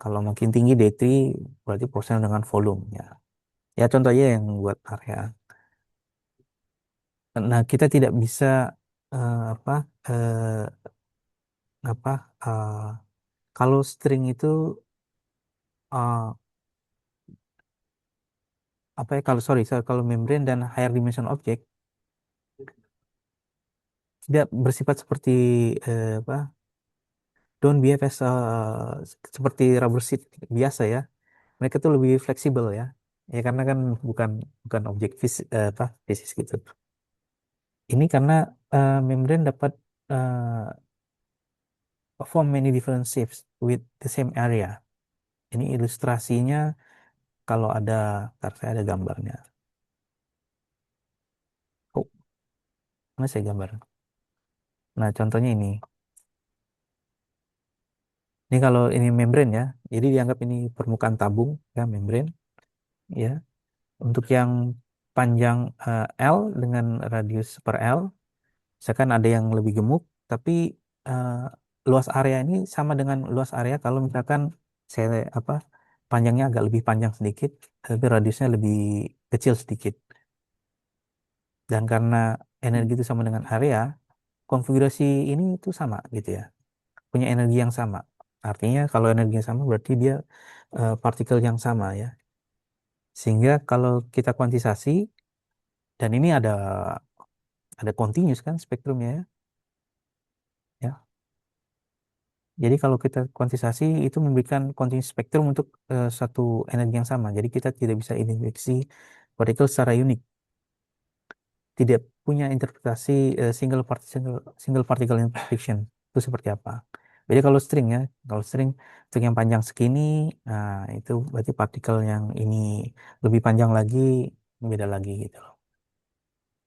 S1: Kalau makin tinggi D3 berarti proporsional dengan volume ya. Ya contoh aja yang buat area. Nah, kita tidak bisa apa apa eh, kalau string itu eh, apa ya kalau sorry, kalau membrane dan higher dimension object tidak bersifat seperti apa don't behave as seperti rubber sheet biasa ya. Mereka tuh lebih fleksibel ya. Ya karena kan bukan bukan objek fisis gitu. Ini karena membrane dapat form many different shapes with the same area. Ini ilustrasinya kalau ada, ntar saya ada gambarnya. Oh, mana saya gambar? Nah, contohnya ini. Ini kalau ini membrane ya, jadi dianggap ini permukaan tabung ya, membrane ya. Untuk yang panjang L dengan radius per L, misalkan ada yang lebih gemuk, tapi eh, luas area ini sama dengan luas area kalau misalkan saya apa panjangnya agak lebih panjang sedikit, tapi radiusnya lebih kecil sedikit. Dan karena energi itu sama dengan area, konfigurasi ini itu sama gitu ya, punya energi yang sama. Artinya kalau energi yang sama berarti dia partikel yang sama ya. Sehingga kalau kita kuantisasi, dan ini ada continuous kan spektrumnya ya. Ya. Jadi kalau kita kuantisasi itu memberikan continuous spektrum untuk satu energi yang sama. Jadi kita tidak bisa identifikasi partikel secara unik. Tidak punya interpretasi single particle interaction itu seperti apa. Jadi kalau string ya, kalau string untuk yang panjang segini, nah itu berarti partikel yang ini lebih panjang lagi, beda lagi gitu loh.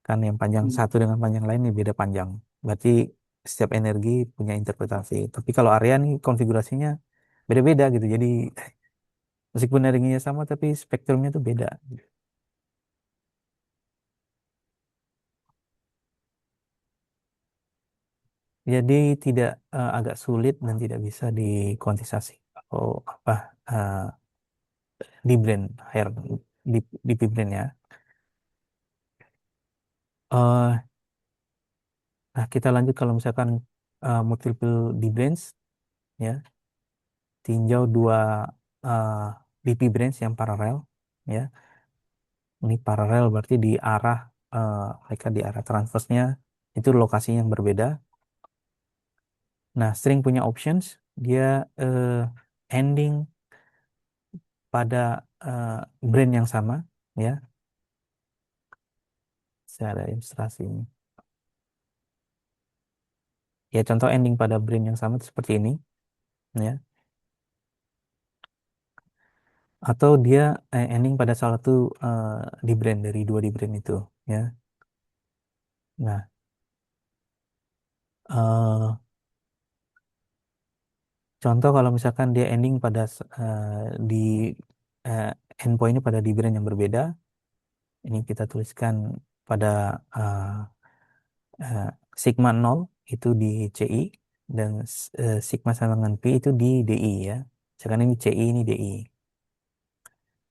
S1: Kan yang panjang
S2: Hmm.
S1: satu dengan panjang lain ini beda panjang. Berarti setiap energi punya interpretasi. Tapi kalau area nih konfigurasinya beda-beda gitu. Jadi meskipun energinya sama tapi spektrumnya tuh beda. Jadi tidak agak sulit dan tidak bisa dikuantisasi. Oh apa eh, di brand air di brand ya. Nah kita lanjut kalau misalkan multiple di branch ya, tinjau dua uh, DP branch yang paralel ya. Ini paralel berarti di arah mereka di arah transverse-nya itu lokasinya yang berbeda. Nah, string punya options, dia ending pada brand yang sama ya. Saya ada ilustrasi ini. Ya, contoh ending pada brand yang sama itu seperti ini ya. Atau dia ending pada salah satu di brand dari dua di brand itu ya. Nah, eh, contoh kalau misalkan dia ending pada di uh, endpoint-nya pada di brand yang berbeda, ini kita tuliskan pada eh, eh, sigma 0 itu di CI dan sigma sama dengan P itu di DI ya. Misalkan ini CI ini DI.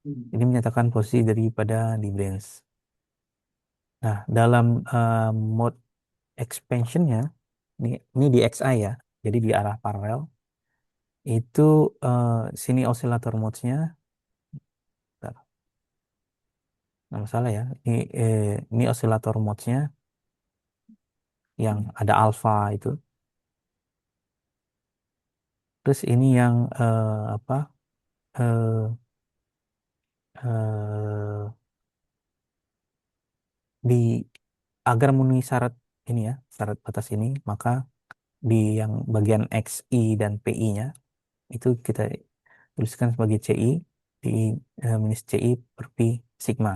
S1: Ini
S2: Hmm.
S1: menyatakan posisi daripada di branch. Nah, dalam mode expansionnya, ini di XI ya, jadi di arah paralel, itu sini oscillator modes-nya, bentar, nggak masalah ya, ini oscillator modes-nya yang ada alpha itu. Terus ini yang apa? eh, eh, di agar memenuhi syarat ini ya, syarat batas ini, maka di yang bagian XI dan PI-nya itu kita tuliskan sebagai CI di minus CI per Pi sigma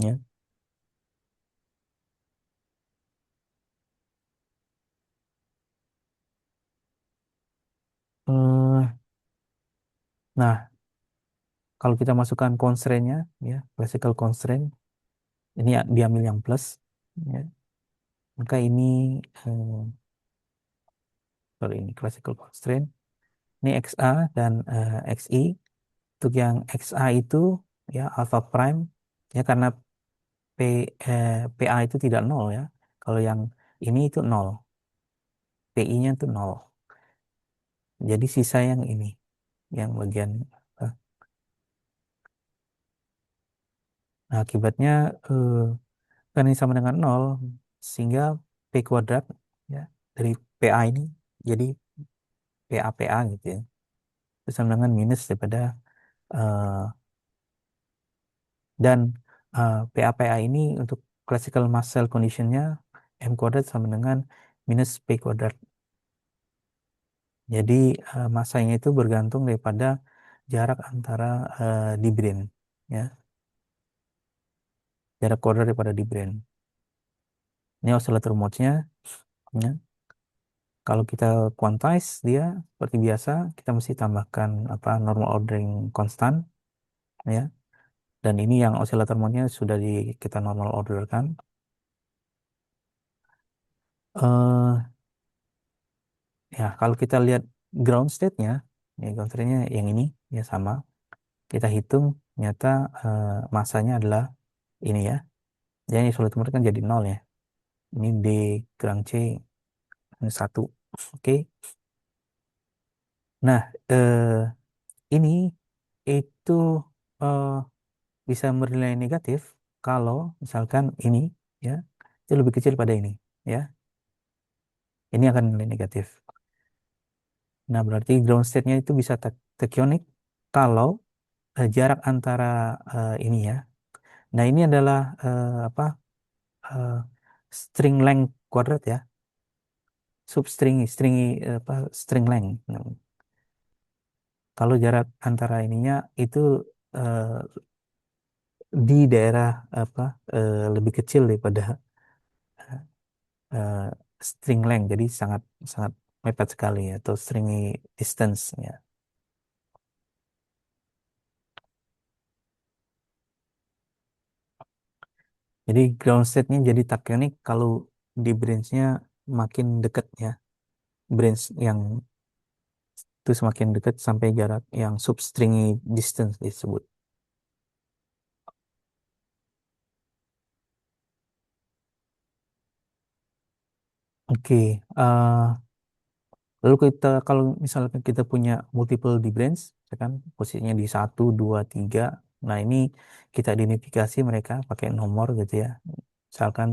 S1: ya. Eh, nah, kalau kita masukkan constraint-nya ya, classical constraint ini ya, diambil yang plus ya. Maka ini eh, sorry, ini classical constraint. Ini XA dan XI. Untuk yang XA itu ya alpha prime ya karena P, PA itu tidak nol ya. Kalau yang ini itu nol, PI-nya itu nol. Jadi sisa yang ini, yang bagian eh, nah, akibatnya karena ini sama dengan nol, sehingga P kuadrat ya dari PA ini jadi PA gitu ya. Itu sama dengan minus daripada eh, dan PA ini untuk classical mass cell conditionnya M kuadrat sama dengan minus P kuadrat. Jadi masanya itu bergantung daripada jarak antara di brain, ya, jarak kuadrat daripada di brain. Ini oscillator mode-nya, ya. Kalau kita quantize dia seperti biasa, kita mesti tambahkan apa normal ordering constant, ya. Dan ini yang oscillator mode-nya sudah kita normal orderkan. eh Ya, kalau kita lihat ground state-nya, ya ground state-nya yang ini ya sama. Kita hitung, ternyata masanya adalah ini ya. Jadi sulit temukan kan jadi nol ya. Ini D kurang C ini 1. Oke. Nah, ini itu eh, bisa bernilai negatif kalau misalkan ini ya itu lebih kecil pada ini ya. Ini akan nilai negatif. Nah, berarti ground state-nya itu bisa tachyonic kalau jarak antara ini ya. Nah, ini adalah apa? eh, string length kuadrat ya. Apa string length. Nah, kalau jarak antara ininya itu eh, di daerah apa lebih kecil daripada eh, string length, jadi sangat sangat mepet sekali ya, atau string distance ya. Jadi ground state-nya jadi tachyonic kalau di branch-nya makin dekat ya, branch yang itu semakin dekat sampai jarak yang substringy distance disebut. Oke, lalu kita kalau misalkan kita punya multiple di branch, ya kan posisinya di 1, 2, 3. Nah ini kita identifikasi mereka pakai nomor gitu ya. Misalkan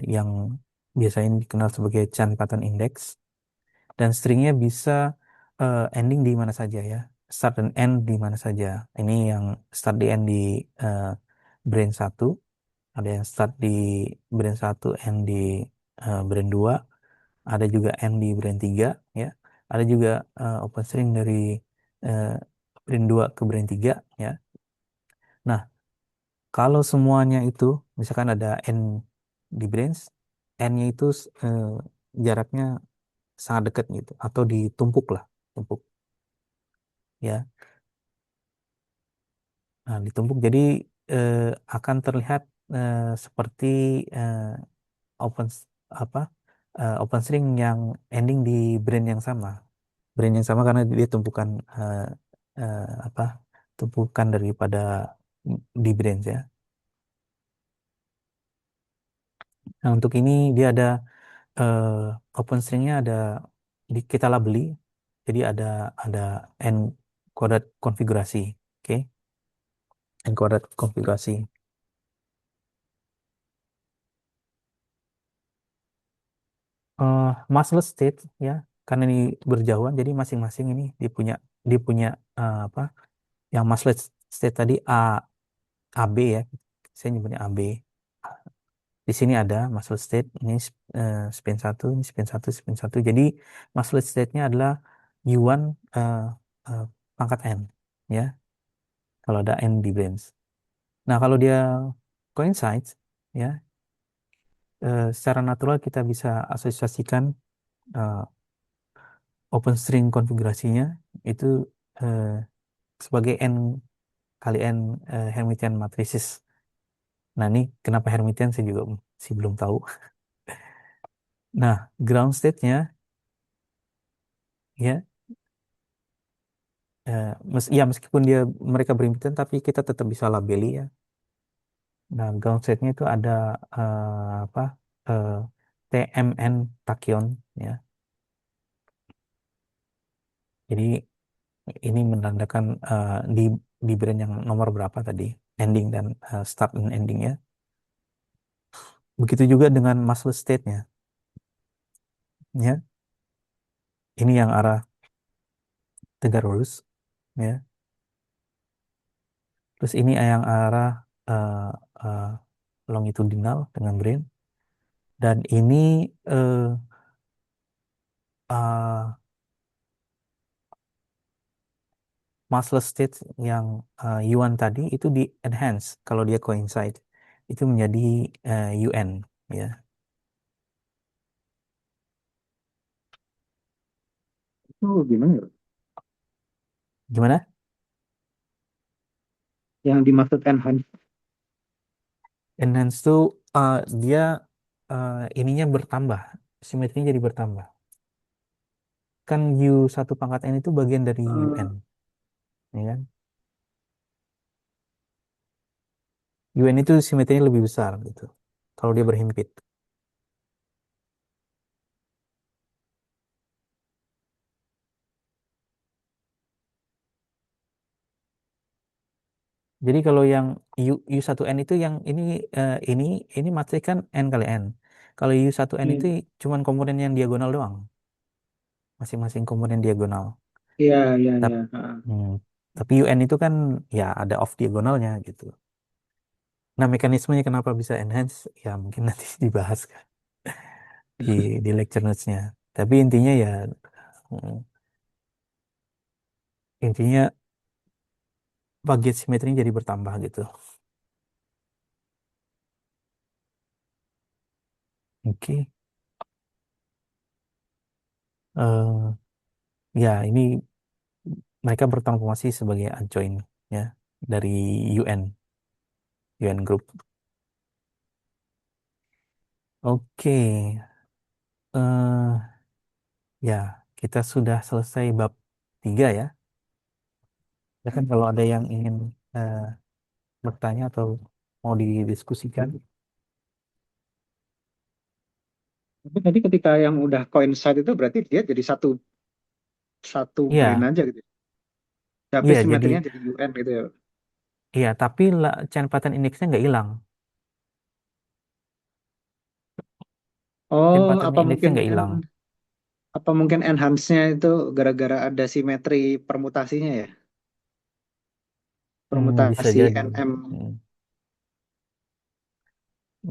S1: yang biasanya dikenal sebagai Chan pattern index, dan stringnya bisa ending di mana saja ya, start dan end di mana saja. Ini yang start di end di eh, branch 1, ada yang start di brand 1 end di brand 2, ada juga end di brand 3 ya. Ada juga open string dari eh, brand 2 ke brand 3 ya. Nah, kalau semuanya itu misalkan ada end di branch, end-nya itu eh, jaraknya sangat dekat gitu atau ditumpuk lah, tumpuk ya. Nah, ditumpuk jadi eh, akan terlihat seperti eh, open apa open string yang ending di brand yang sama, karena dia tumpukan apa tumpukan daripada di brand ya. Nah, untuk ini dia ada eh, open stringnya ada kita labeli, jadi ada n kuadrat konfigurasi, oke, n kuadrat konfigurasi. Massless state ya, karena ini berjauhan jadi masing-masing ini dia punya apa yang massless state tadi AB ya, saya nyebutnya AB. Di sini ada massless state, ini spin 1, ini spin 1, spin 1. Jadi massless state-nya adalah U1 eh, eh, pangkat N ya, kalau ada N di branch. Nah, kalau dia coincides ya, secara natural kita bisa asosiasikan eh, open string konfigurasinya itu eh, sebagai N kali N Hermitian matrices. Nah, ini kenapa Hermitian saya juga sih belum tahu. Nah, ground state-nya ya, ya meskipun mereka berhimpitan tapi kita tetap bisa labeli ya. Nah, ground state-nya itu ada apa eh, TMN tachyon ya. Jadi ini menandakan di brand yang nomor berapa tadi, ending dan start dan endingnya. Begitu juga dengan massless state-nya ya. Ini yang arah tegak lurus ya. Terus ini yang arah eh, eh, longitudinal dengan brain, dan ini eh, massless state yang yuan tadi itu di enhance kalau dia coincide itu menjadi UN ya.
S2: Itu gimana ya?
S1: Gimana?
S2: Yang dimaksud enhance.
S1: Enhance tuh dia ininya bertambah, simetrinya jadi bertambah. Kan U1 pangkat N itu bagian dari UN,
S2: Eh,
S1: ya kan? UN itu simetrinya lebih besar gitu. Kalau dia berhimpit. Jadi kalau yang U1N itu yang ini matris kan N kali N. Kalau U1N itu
S2: hmm.
S1: cuman komponen yang diagonal doang, masing-masing komponen diagonal.
S2: Iya, iya, iya.
S1: Tapi, tapi UN itu kan ya ada off diagonalnya gitu. Nah, mekanismenya kenapa bisa enhance ya mungkin nanti dibahas kan di di lecture notes-nya. Tapi intinya ya mm, intinya bagian simetrinya jadi bertambah gitu. Oke. Eh, ya ini mereka bertransformasi sebagai adjoint ya dari UN Group. Oke. eh ya kita sudah selesai bab 3 ya. Ya kan kalau ada yang ingin eh, bertanya atau mau didiskusikan.
S2: Tapi tadi ketika yang udah coincide itu berarti dia jadi satu satu brand
S1: Iya,
S2: aja gitu. Tapi
S1: iya jadi
S2: simetrinya jadi UN gitu ya.
S1: iya tapi chain pattern index-nya nggak hilang. Chain
S2: Oh,
S1: pattern
S2: apa
S1: index-nya
S2: mungkin
S1: nggak hilang.
S2: apa mungkin enhance-nya itu gara-gara ada simetri permutasinya ya?
S1: Bisa
S2: Permutasi
S1: jadi.
S2: NM.
S1: Hmm,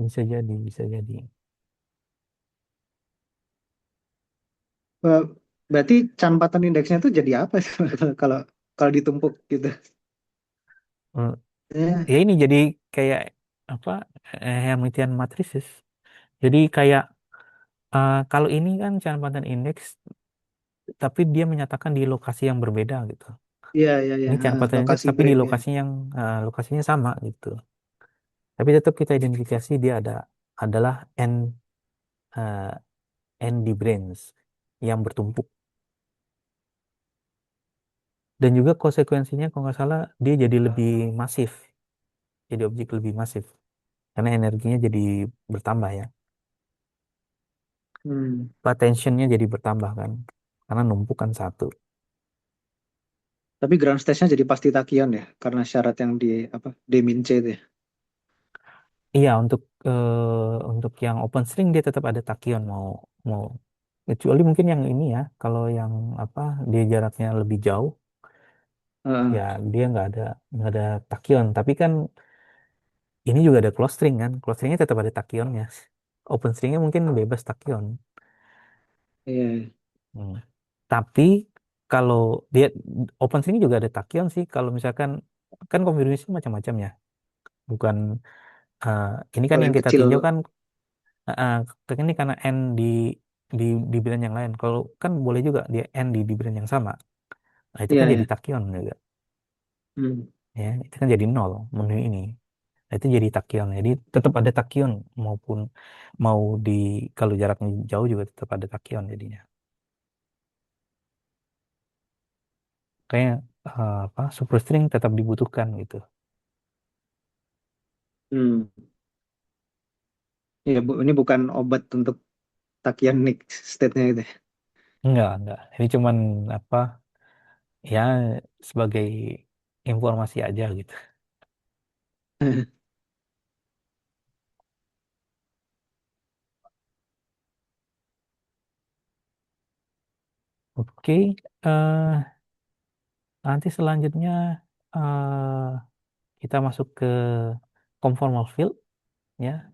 S1: bisa jadi, bisa jadi.
S2: Eh, Berarti Chan pattern index-nya itu jadi apa sih kalau kalau ditumpuk gitu?
S1: Hmm,
S2: Ya,
S1: ya ini jadi kayak apa Hermitian matrices. Jadi kayak kalau ini kan chain pattern index tapi dia menyatakan di lokasi yang berbeda gitu.
S2: iya, iya, iya.
S1: Ini chain pattern index
S2: Lokasi
S1: tapi di
S2: brain ya.
S1: lokasi yang lokasinya sama gitu. Tapi tetap kita identifikasi dia adalah eh, n di brains yang bertumpuk. Dan juga konsekuensinya kalau nggak salah dia jadi lebih masif, jadi objek lebih masif karena energinya jadi bertambah ya.
S2: Hmm.
S1: Tensionnya jadi bertambah kan, karena numpuk kan satu.
S2: Tapi ground stage-nya jadi pasti tachyon ya, karena syarat yang di apa D min C itu ya.
S1: Iya untuk yang open string dia tetap ada tachyon mau mau kecuali mungkin yang ini ya kalau yang apa dia jaraknya lebih jauh
S2: Heeh.
S1: ya dia nggak ada tachyon tapi kan ini juga ada close string kan close stringnya tetap ada tachyonnya open stringnya mungkin bebas tachyon.
S2: Iya.
S1: Hmm. Tapi kalau dia open string juga ada tachyon sih kalau misalkan kan konfigurasi macam-macam ya bukan eh, ini kan
S2: Kalau
S1: yang
S2: yang
S1: kita
S2: kecil,
S1: tinjau kan ini karena n di brand yang lain kalau kan boleh juga dia n di brand yang sama nah itu
S2: iya
S1: kan jadi
S2: ya.
S1: tachyon juga
S2: Hmm.
S1: ya itu kan jadi nol menu ini. Nah, itu jadi tachyon jadi tetap ada tachyon maupun mau di kalau jaraknya jauh juga tetap ada tachyon jadinya kayak apa superstring tetap dibutuhkan gitu.
S2: Hmm. Iya, Bu, ini bukan obat untuk tachyonic state-nya itu.
S1: Enggak ini cuman apa ya sebagai informasi aja gitu. Oke nanti selanjutnya kita masuk ke conformal field ya